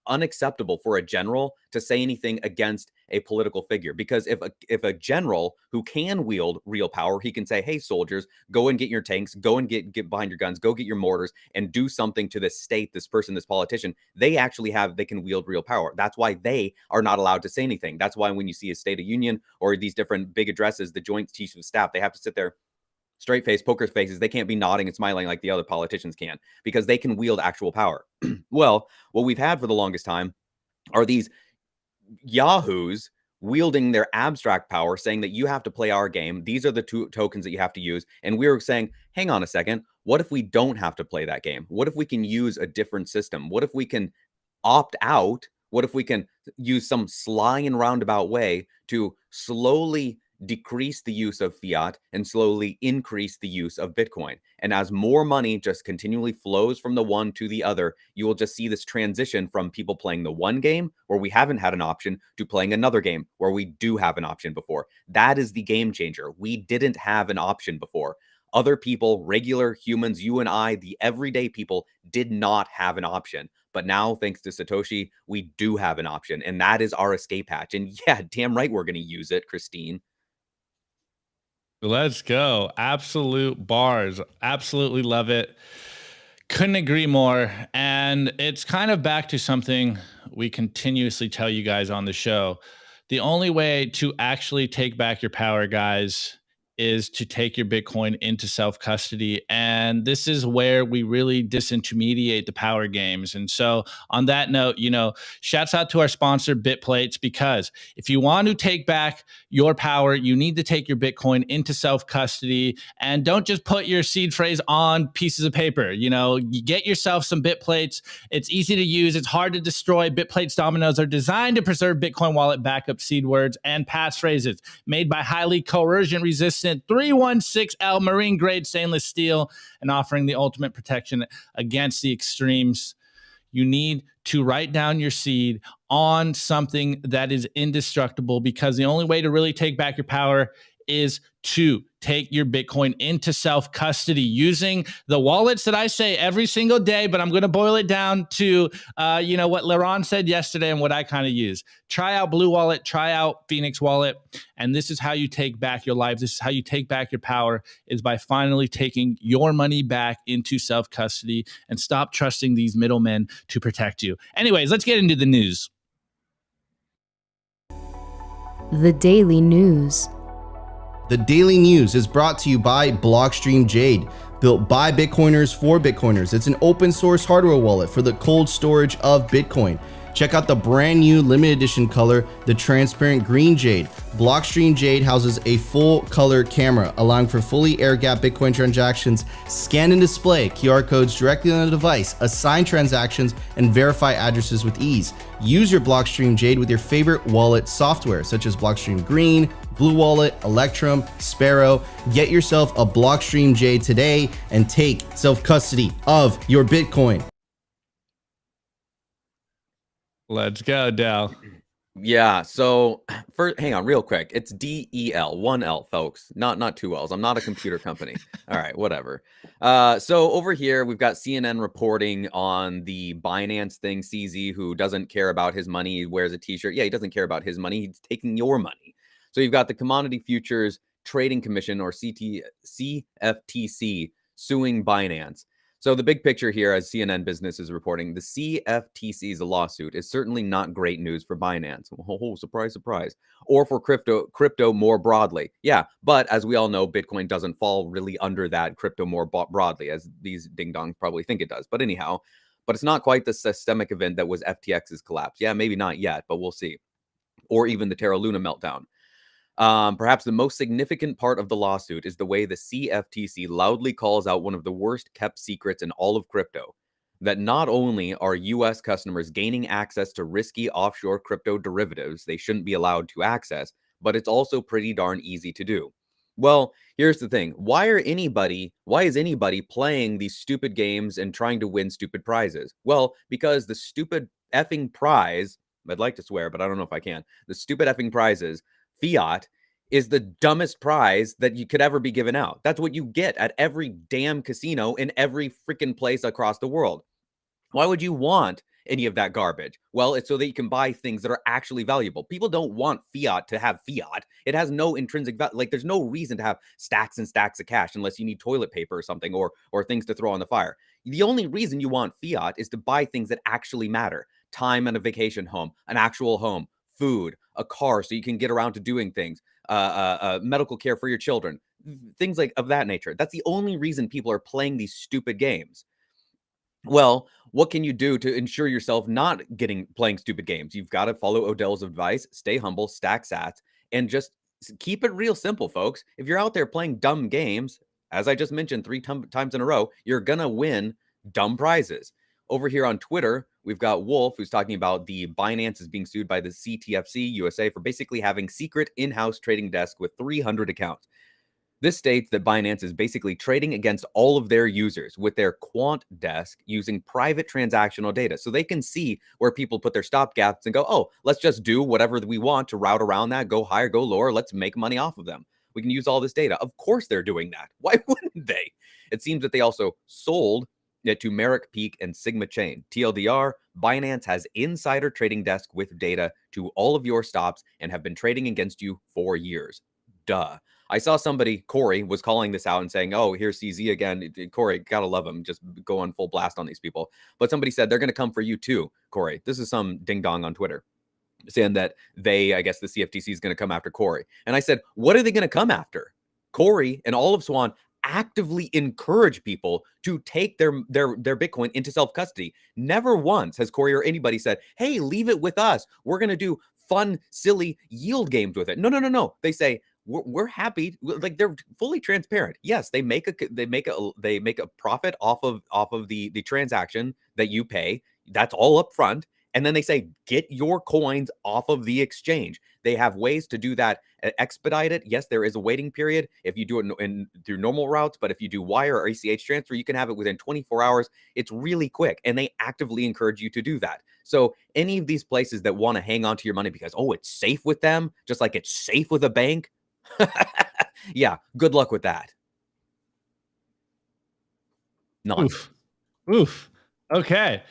unacceptable for a general to say anything against a political figure, because if a general who can wield real power, he can say, hey soldiers, go and get your tanks, go and get behind your guns, go get your mortars and do something to this state, this person, this politician. They can wield real power. That's why they are not allowed to say anything. That's why when you see a State of Union or these different big addresses, the Joint Chiefs of Staff, they have to sit there straight face, poker faces. They can't be nodding and smiling like the other politicians can because they can wield actual power. Well, what we've had for the longest time are these yahoos wielding their abstract power, saying that you have to play our game. These are the two tokens that you have to use. And we were saying, hang on a second. What if we don't have to play that game? What if we can use a different system? What if we can opt out? What if we can use some sly and roundabout way to slowly decrease the use of fiat and slowly increase the use of Bitcoin? And as more money just continually flows from the one to the other, you will just see this transition from people playing the one game where we haven't had an option to playing another game where we do have an option before. That is the game changer. We didn't have an option before. Other people, regular humans, you and I, the everyday people, did not have an option. But now, thanks to Satoshi, we do have an option, and that is our escape hatch. And yeah, damn right we're going to use it, Christine. Let's go. Absolute bars. Absolutely love it. Couldn't agree more. And it's kind of back to something we continuously tell you guys on the show. The only way to actually take back your power, guys, is to take your Bitcoin into self-custody. And this is where we really disintermediate the power games. And so on that note, shouts out to our sponsor, BitPlates, because if you want to take back your power, you need to take your Bitcoin into self-custody, and don't just put your seed phrase on pieces of paper. You get yourself some BitPlates. It's easy to use. It's hard to destroy. BitPlates dominoes are designed to preserve Bitcoin wallet backup seed words and passphrases, made by highly corrosion-resistant 316L marine grade stainless steel, and offering the ultimate protection against the extremes. You need to write down your seed on something that is indestructible, because the only way to really take back your power is to take your Bitcoin into self-custody using the wallets that I say every single day, but I'm going to boil it down to, what Laurent said yesterday and what I kind of use. Try out Blue Wallet, try out Phoenix Wallet, and this is how you take back your life. This is how you take back your power, is by finally taking your money back into self-custody and stop trusting these middlemen to protect you. Anyways, let's get into the news. The Daily News. The Daily News is brought to you by Blockstream Jade, built by Bitcoiners for Bitcoiners. It's an open source hardware wallet for the cold storage of Bitcoin. Check out the brand new limited edition color, the transparent green Jade. Blockstream Jade houses a full color camera, allowing for fully air-gapped Bitcoin transactions, scan and display QR codes directly on the device, assign transactions, and verify addresses with ease. Use your Blockstream Jade with your favorite wallet software, such as Blockstream Green, Blue Wallet, Electrum, Sparrow. Get yourself a Blockstream Jade today and take self-custody of your Bitcoin. Let's go, Dell. Yeah, so first, hang on real quick. It's DEL, 1L, folks, not 2 L's. I'm not a computer company. All right, whatever. So over here, we've got CNN reporting on the Binance thing. CZ, who doesn't care about his money, he wears a t-shirt. Yeah, he doesn't care about his money. He's taking your money. So you've got the Commodity Futures Trading Commission, or CFTC, suing Binance. So the big picture here, as CNN Business is reporting, the CFTC's lawsuit is certainly not great news for Binance. Oh, surprise, surprise. Or for crypto more broadly. Yeah, but as we all know, Bitcoin doesn't fall really under that crypto more broadly, as these ding-dongs probably think it does. But anyhow, but it's not quite the systemic event that was FTX's collapse. Yeah, maybe not yet, but we'll see. Or even the Terra Luna meltdown. Perhaps the most significant part of the lawsuit is the way the CFTC loudly calls out one of the worst kept secrets in all of crypto, that not only are US customers gaining access to risky offshore crypto derivatives they shouldn't be allowed to access, but it's also pretty darn easy to do. Well, here's the thing. Why is anybody playing these stupid games and trying to win stupid prizes? Well, because the stupid effing prize, I'd like to swear, but I don't know if I can. The stupid effing prizes, fiat, is the dumbest prize that you could ever be given out. That's what you get at every damn casino in every freaking place across the world. Why would you want any of that garbage? Well, it's so that you can buy things that are actually valuable. People don't want fiat to have fiat. It has no intrinsic value. Like, there's no reason to have stacks and stacks of cash unless you need toilet paper or something, or things to throw on the fire. The only reason you want fiat is to buy things that actually matter. Time and a vacation home, an actual home, food, a car so you can get around to doing things, medical care for your children. things like of that nature. That's the only reason people are playing these stupid games. Well, what can you do to ensure yourself not playing stupid games? You've got to follow Odell's advice, stay humble, stack sats, and just keep it real simple, folks. If you're out there playing dumb games, as I just mentioned times in a row, you're going to win dumb prizes. Over here on Twitter, we've got Wolf, who's talking about the Binance is being sued by the CTFC USA for basically having secret in-house trading desk with 300 accounts. This states that Binance is basically trading against all of their users with their quant desk using private transactional data. So they can see where people put their stop gaps and go, oh, let's just do whatever we want to route around that, go higher, go lower. Let's make money off of them. We can use all this data. Of course they're doing that. Why wouldn't they? It seems that they also sold it to Merrick, Peak, and Sigma Chain. TLDR, Binance has insider trading desk with data to all of your stops and have been trading against you for years. Duh. I saw somebody, Corey, was calling this out and saying, oh, here's CZ again. Corey, gotta love him. Just go on full blast on these people. But somebody said they're going to come for you too, Corey. This is some ding dong on Twitter saying that I guess the CFTC is going to come after Corey. And I said, what are they going to come after? Corey and all of Swan actively encourage people to take their Bitcoin into self-custody. Never once has Corey or anybody said, hey, leave it with us. We're going to do fun, silly yield games with it. No. They say, we're happy. Like, they're fully transparent. Yes, they make a profit off of the transaction that you pay. That's all up front. And then they say, get your coins off of the exchange. They have ways to do that expedited. Yes, there is a waiting period if you do it through normal routes, but if you do wire or ACH transfer, you can have it within 24 hours. It's really quick, and they actively encourage you to do that. So any of these places that want to hang on to your money because, oh, it's safe with them, just like it's safe with a bank, yeah, good luck with that. Nonsense. Oof. Okay.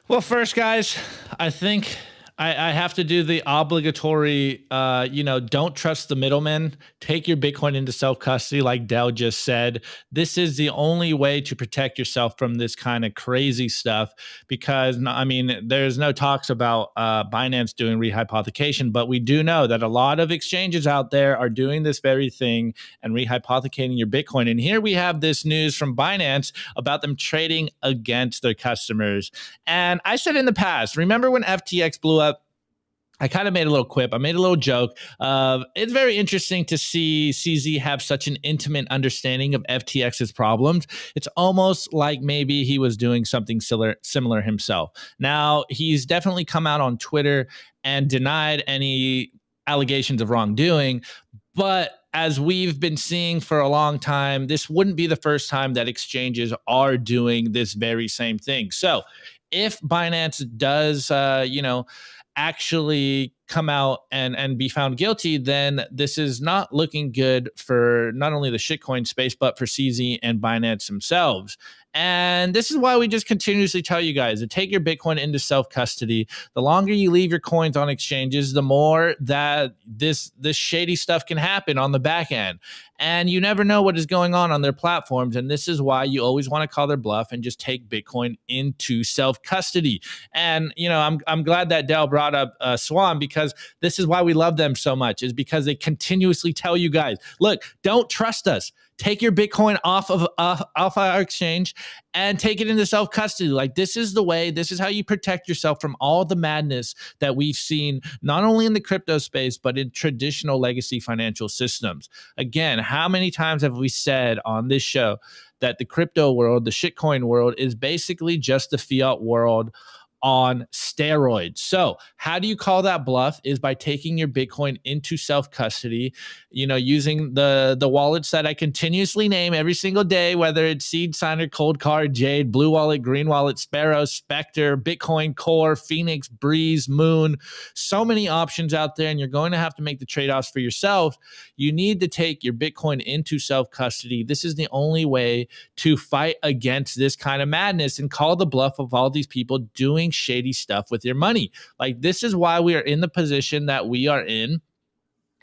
Well, first, guys, I think I have to do the obligatory, don't trust the middlemen. Take your Bitcoin into self-custody, like Dell just said. This is the only way to protect yourself from this kind of crazy stuff because, I mean, there's no talks about Binance doing rehypothecation, but we do know that a lot of exchanges out there are doing this very thing and rehypothecating your Bitcoin. And here we have this news from Binance about them trading against their customers. And I said in the past, remember when FTX blew up? I kind of made a little quip. I made a little joke. It's very interesting to see CZ have such an intimate understanding of FTX's problems. It's almost like maybe he was doing something similar himself. Now, he's definitely come out on Twitter and denied any allegations of wrongdoing, but as we've been seeing for a long time, this wouldn't be the first time that exchanges are doing this very same thing. So if Binance does, actually come out and be found guilty, then this is not looking good for not only the shitcoin space, but for CZ and Binance themselves. And this is why we just continuously tell you guys to take your Bitcoin into self-custody. The longer you leave your coins on exchanges, the more that this shady stuff can happen on the back end. And you never know what is going on their platforms. And this is why you always want to call their bluff and just take Bitcoin into self-custody. And, I'm glad that Dell brought up Swan, because this is why we love them so much, is because they continuously tell you guys, look, don't trust us. Take your Bitcoin off our exchange and take it into self-custody. Like, this is the way, this is how you protect yourself from all the madness that we've seen, not only in the crypto space, but in traditional legacy financial systems. Again, how many times have we said on this show that the crypto world, the shitcoin world, is basically just the fiat world on steroids? So how do you call that bluff? Is by taking your Bitcoin into self-custody, using the wallets that I continuously name every single day, whether it's Seed Signer, Cold Card, Jade, Blue Wallet, Green Wallet, Sparrow, Spectre, Bitcoin Core, Phoenix, Breeze, Moon. So many options out there, and you're going to have to make the trade-offs for yourself. You need to take your Bitcoin into self-custody. This is the only way to fight against this kind of madness and call the bluff of all these people doing shady stuff with your money. Like, this is why we are in the position that we are in.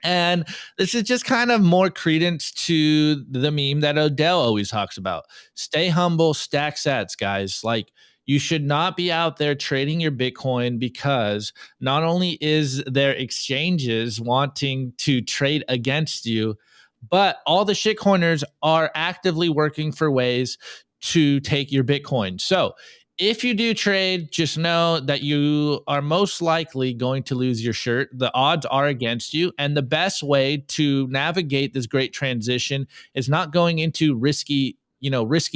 And this is just kind of more credence to the meme that Odell always talks about. Stay humble, stack sats, guys. Like, you should not be out there trading your Bitcoin, because not only is there exchanges wanting to trade against you, But all the shitcoiners are actively working for ways to take your Bitcoin. So if you do trade, just know that you are most likely going to lose your shirt. The odds are against you. And the best way to navigate this great transition is not going into risky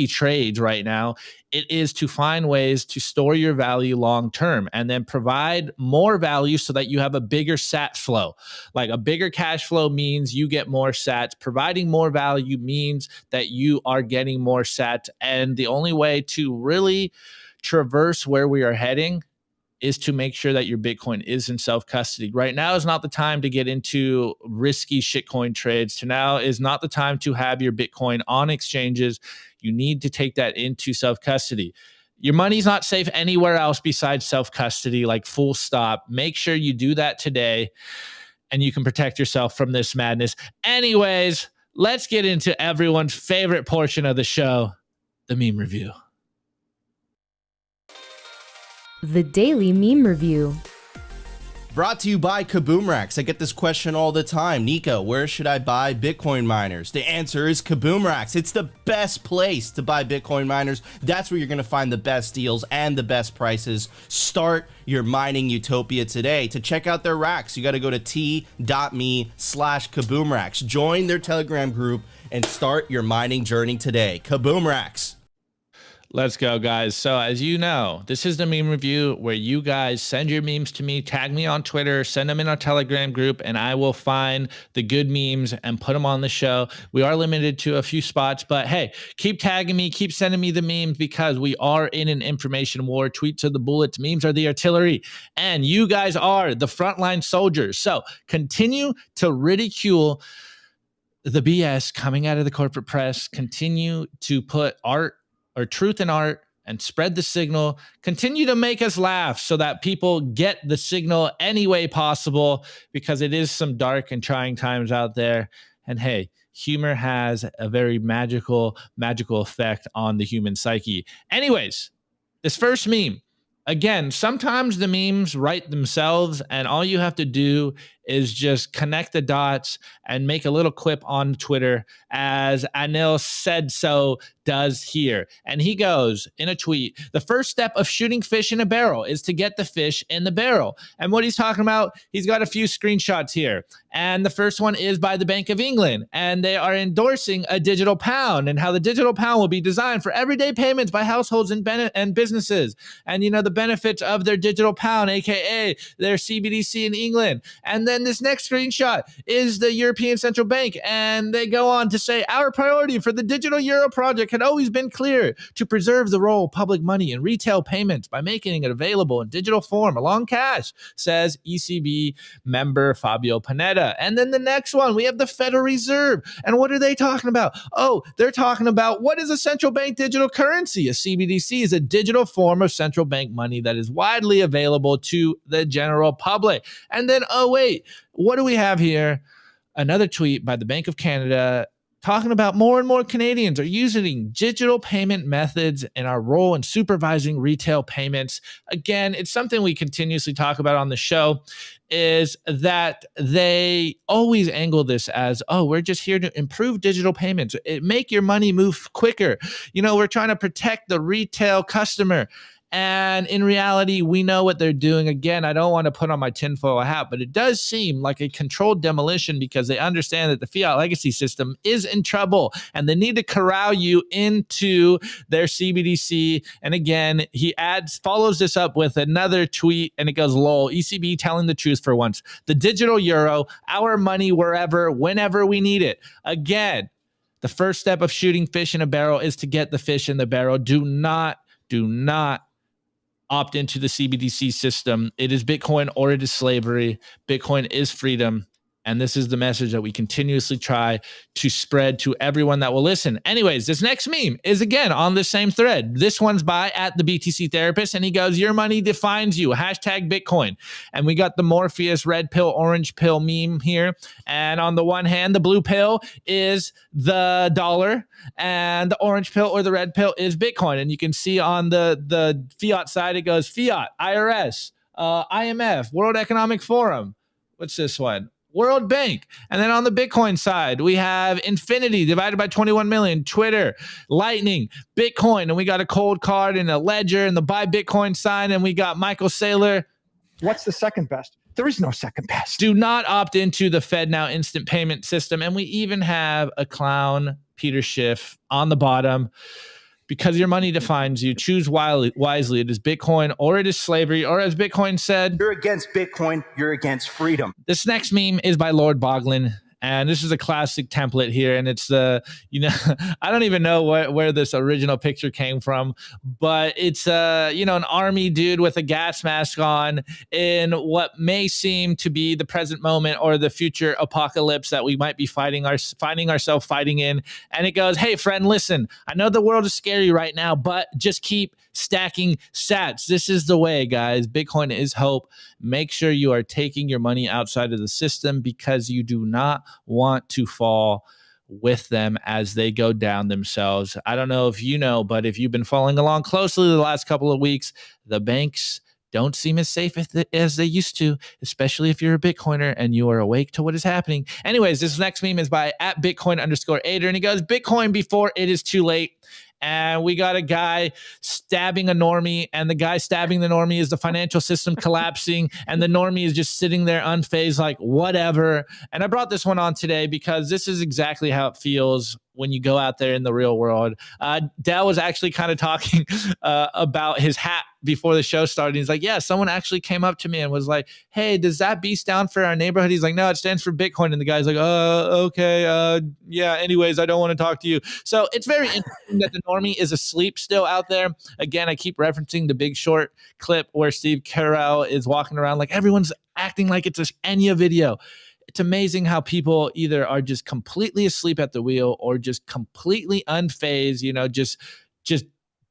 trades right now. It is to find ways to store your value long term and then provide more value so that you have a bigger sat flow. Like a bigger cash flow means you get more sats. Providing more value means that you are getting more sats. And the only way to really traverse where we are heading is to make sure that your Bitcoin is in self-custody. Right now is not the time to get into risky shitcoin trades. Now is not the time to have your Bitcoin on exchanges. You need to take that into self-custody. Your money's not safe anywhere else besides self-custody, like full stop. Make sure you do that today and you can protect yourself from this madness. Anyways, let's get into everyone's favorite portion of the show, the meme review. The Daily Meme Review. Brought to you by Kaboom Racks. I get this question all the time. Nico, where should I buy Bitcoin miners? The answer is Kaboom Racks. It's the best place to buy Bitcoin miners. That's where you're going to find the best deals and the best prices. Start your mining utopia today. To check out their racks, you got to go to t.me/Kaboom Racks. Join their Telegram group and start your mining journey today. Kaboom Racks. Let's go, guys. So as you know, this is the meme review where you guys send your memes to me, tag me on Twitter, send them in our Telegram group, and I will find the good memes and put them on the show. We are limited to a few spots, but hey, keep tagging me, keep sending me the memes because we are in an information war. Tweets are the bullets, memes are the artillery, and you guys are the frontline soldiers. So continue to ridicule the BS coming out of the corporate press. Continue to put art or truth in art and spread the signal. Continue to make us laugh so that people get the signal any way possible, because it is some dark and trying times out there. And hey, humor has a very magical effect on the human psyche. Anyways, this first meme, again, sometimes the memes write themselves and all you have to do is just connect the dots and make a little clip on Twitter, as Anil said so does here. And he goes in a tweet, the first step of shooting fish in a barrel is to get the fish in the barrel. And what he's talking about, he's got a few screenshots here. And the first one is by the Bank of England. And they are endorsing a digital pound and how the digital pound will be designed for everyday payments by households and businesses. And, you know, the benefits of their digital pound, aka their CBDC in England. And then this next screenshot is the European Central Bank. And they go on to say, our priority for the digital euro project had always been clear: to preserve the role of public money in retail payments by making it available in digital form along cash, says ECB member Fabio Panetta. And then the next one, we have the Federal Reserve. And what are they talking about? Oh, they're talking about, what is a central bank digital currency? A CBDC is a digital form of central bank money that is widely available to the general public. And then, oh wait, what do we have here? Another tweet by the Bank of Canada talking about more and more Canadians are using digital payment methods and our role in supervising retail payments. Again, it's something we continuously talk about on the show, is that they always angle this as, oh, we're just here to improve digital payments, make your money move quicker. You know, we're trying to protect the retail customer. And in reality, we know what they're doing. Again, I don't want to put on my tinfoil hat, but it does seem like a controlled demolition because they understand that the fiat legacy system is in trouble and they need to corral you into their CBDC. And again, he follows this up with another tweet and it goes, lol, ECB telling the truth for once. The digital euro, our money wherever, whenever we need it. Again, the first step of shooting fish in a barrel is to get the fish in the barrel. Do not opt into the CBDC system. It is Bitcoin or it is slavery. Bitcoin is freedom. And this is the message that we continuously try to spread to everyone that will listen. Anyways, this next meme is again on the same thread. This one's by at the BTC Therapist, and he goes, your money defines you, hashtag Bitcoin. And we got the Morpheus red pill, orange pill meme here. And on the one hand, the blue pill is the dollar, and the orange pill or the red pill is Bitcoin. And you can see on the fiat side, it goes fiat, IRS, IMF, World Economic Forum. What's this one? World Bank. And then on the Bitcoin side, we have Infinity divided by 21 million, Twitter, Lightning, Bitcoin, and we got a cold card and a ledger and the buy Bitcoin sign, and we got Michael Saylor. What's the second best? There is no second best. Do not opt into the FedNow instant payment system. And we even have a clown, Peter Schiff, on the bottom. Because your money defines you, choose wisely. It is Bitcoin or it is slavery. Or as Bitcoin said, you're against Bitcoin, you're against freedom. This next meme is by Lord Boglin. And this is a classic template here. And it's the, I don't even know where this original picture came from, but it's, an army dude with a gas mask on in what may seem to be the present moment or the future apocalypse that we might be finding ourselves fighting in. And it goes, hey, friend, listen, I know the world is scary right now, but just keep stacking sats. This is the way, guys. Bitcoin is hope. Make sure you are taking your money outside of the system because you do not want to fall with them as they go down themselves. I don't know if you know, but if you've been following along closely the last couple of weeks, the banks don't seem as safe as they used to, especially if you're a Bitcoiner and you are awake to what is happening. Anyways, this next meme is by @Bitcoin_Ader, and he goes, Bitcoin before it is too late. And we got a guy stabbing a normie, and the guy stabbing the normie is the financial system collapsing, and the normie is just sitting there unfazed like, whatever. And I brought this one on today because this is exactly how it feels when you go out there in the real world. Dell was actually kind of talking about his hat before the show started. He's like, yeah, someone actually came up to me and was like, hey, does that B stand for our neighborhood? He's like, no, it stands for Bitcoin. And the guy's like, okay, yeah, anyways, I don't want to talk to you. So it's very interesting that the normie is asleep still out there. Again, I keep referencing the Big Short clip where Steve Carell is walking around like everyone's acting like it's a Enya video. It's amazing how people either are just completely asleep at the wheel or just completely unfazed, just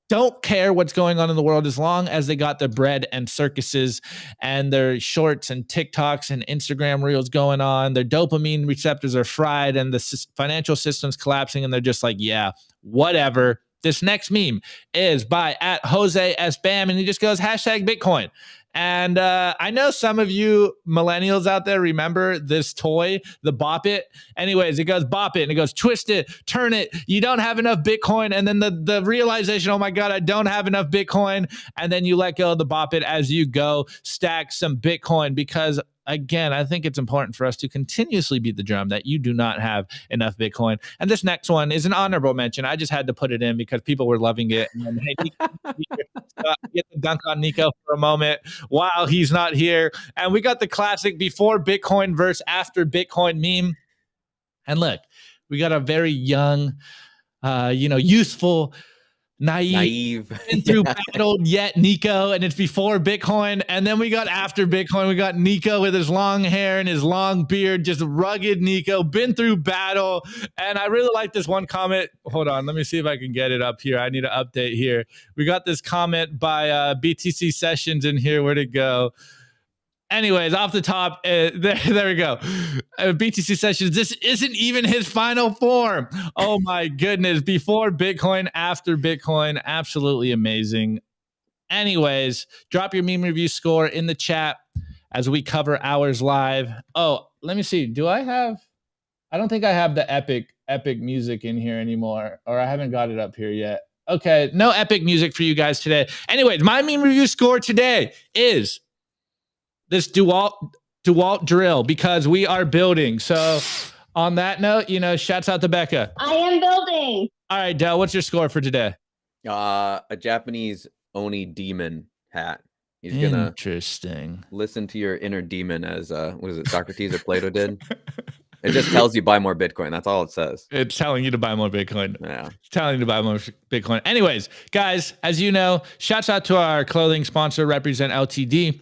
don't care what's going on in the world as long as they got their bread and circuses and their shorts and TikToks and Instagram reels going on. Their dopamine receptors are fried and the financial system's collapsing, and they're just like, yeah, whatever. This next meme is by @JoseSBam, and he just goes, #Bitcoin. And I know some of you millennials out there remember this toy, the Bop It. Anyways, it goes Bop It, and it goes twist it, turn it. You don't have enough Bitcoin. And then the realization, oh my God, I don't have enough Bitcoin. And then you let go of the Bop It as you go stack some Bitcoin because again, I think it's important for us to continuously beat the drum that you do not have enough Bitcoin. And this next one is an honorable mention. I just had to put it in because people were loving it. And then, hey, get the dunk on Nico for a moment while he's not here. And we got the classic before Bitcoin versus after Bitcoin meme. And look, we got a very young, youthful, naive. Been through battle yet Nico, and it's before Bitcoin. And then we got after Bitcoin. We got Nico with his long hair and his long beard, just rugged Nico, been through battle. And I really like this one comment. Hold on, let me see if I can get it up here. I need an update here. We got this comment by BTC Sessions in here. Where'd it go? Anyways, off the top, there we go. BTC Sessions, this isn't even his final form. Oh my goodness. Before Bitcoin, after Bitcoin, absolutely amazing. Anyways, drop your meme review score in the chat as we cover ours live. Oh, let me see. I don't think I have the epic music in here anymore, or I haven't got it up here yet. Okay, no epic music for you guys today. Anyways, my meme review score today is this DeWalt drill because we are building. So on that note, shouts out to Becca. I am building. All right, Del, what's your score for today? A Japanese Oni demon hat. He's gonna listen to your inner demon as what is it, Socrates or Plato did? It just tells you buy more Bitcoin. That's all it says. It's telling you to buy more Bitcoin. Yeah. It's telling you to buy more Bitcoin. Anyways, guys, as you know, shouts out to our clothing sponsor, Represent LTD.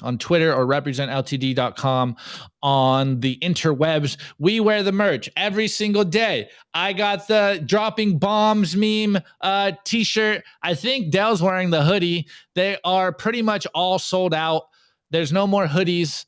On Twitter or representltd.com on the interwebs. We wear the merch every single day. I got the dropping bombs meme t-shirt. I think Dell's wearing the hoodie. They are pretty much all sold out. There's no more hoodies.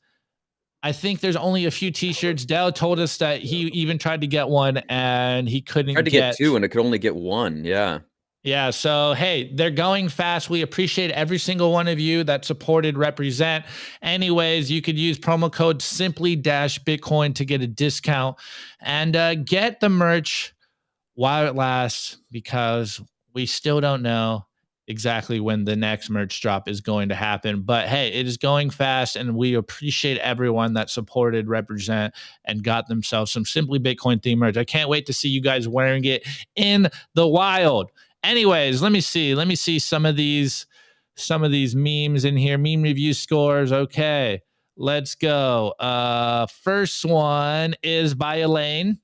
I think there's only a few t-shirts. Dell told us that he even tried to get one and he couldn't get two and it could only get one. Yeah. Yeah. So, hey, they're going fast. We appreciate every single one of you that supported Represent. Anyways, you could use promo code simply-Bitcoin to get a discount and get the merch while it lasts, because we still don't know exactly when the next merch drop is going to happen. But hey, it is going fast, and we appreciate everyone that supported Represent and got themselves some Simply Bitcoin theme merch. I can't wait to see you guys wearing it in the wild. Anyways, let me see some of these memes in here. Meme review scores. Okay, let's go. First one is by Elaine.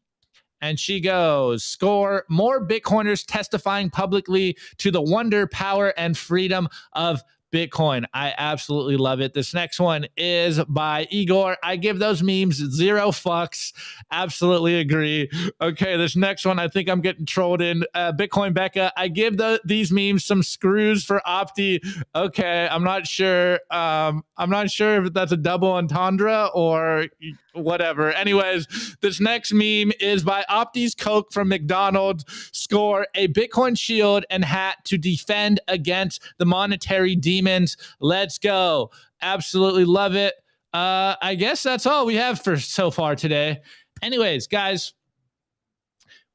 And she goes, score, more Bitcoiners testifying publicly to the wonder, power, and freedom of Bitcoin. I absolutely love it. This next one is by Igor. I give those memes 0 fucks. Absolutely agree. Okay, this next one, I think I'm getting trolled in. Bitcoin Becca, I give these memes some screws for Opti. Okay, I'm not sure. I'm not sure if that's a double entendre or whatever. Anyways, this next meme is by Opti's Coke from McDonald's. Score, a Bitcoin shield and hat to defend against the monetary demons. Let's go. Absolutely love it. I guess that's all we have for so far today. Anyways, guys,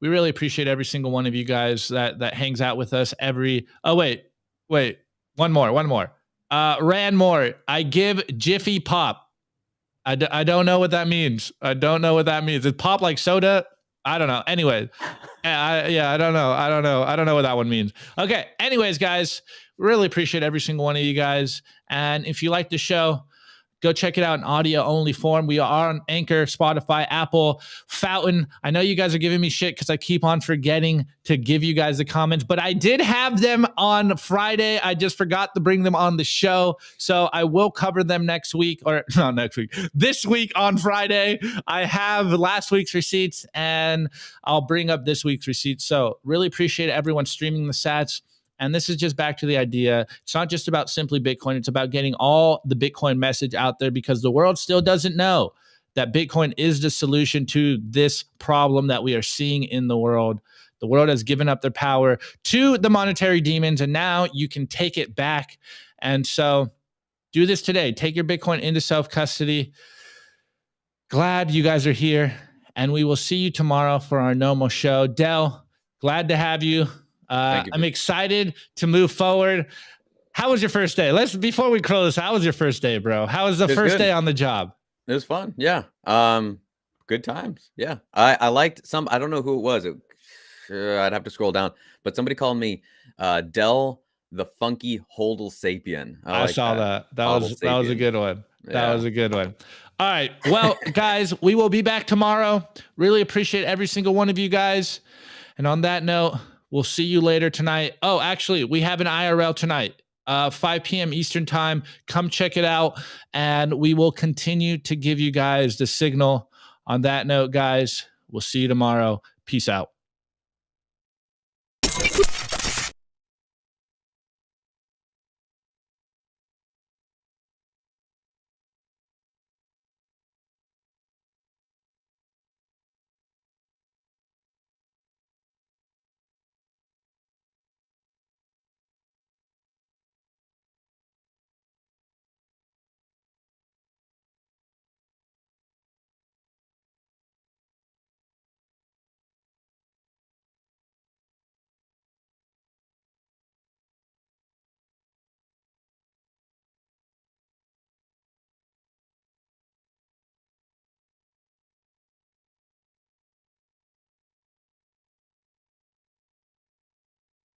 we really appreciate every single one of you guys that hangs out with us every. Oh, wait. One more. Rand Moore, I give Jiffy Pop. I don't know what that means. Is pop like soda? I don't know. Anyway, I don't know. I don't know what that one means. Okay. Anyways, guys, really appreciate every single one of you guys. And if you like the show, go check it out in audio only form. We are on Anchor, Spotify, Apple, Fountain. I know you guys are giving me shit because I keep on forgetting to give you guys the comments, but I did have them on Friday. I just forgot to bring them on the show. So I will cover them next week, or not next week, this week on Friday. I have last week's receipts and I'll bring up this week's receipts. So really appreciate everyone streaming the sats. And this is just back to the idea. It's not just about Simply Bitcoin. It's about getting all the Bitcoin message out there, because the world still doesn't know that Bitcoin is the solution to this problem that we are seeing in the world. The world has given up their power to the monetary demons, and now you can take it back. And so do this today. Take your Bitcoin into self-custody. Glad you guys are here, and we will see you tomorrow for our normal show. Del, glad to have you. I'm excited to move forward. How was your first day? Before we close, how was your first day, bro? How was the first day on the job? It was fun. Yeah. Good times. Yeah. I liked some, I don't know who it was. I'd have to scroll down, but somebody called me Del the Funky Hodl Sapien. I saw that. That was a good one. That was a good one. All right. Well, guys, we will be back tomorrow. Really appreciate every single one of you guys. And on that note, we'll see you later tonight. Oh, actually, we have an IRL tonight, 5 p.m. Eastern time. Come check it out, and we will continue to give you guys the signal. On that note, guys, we'll see you tomorrow. Peace out.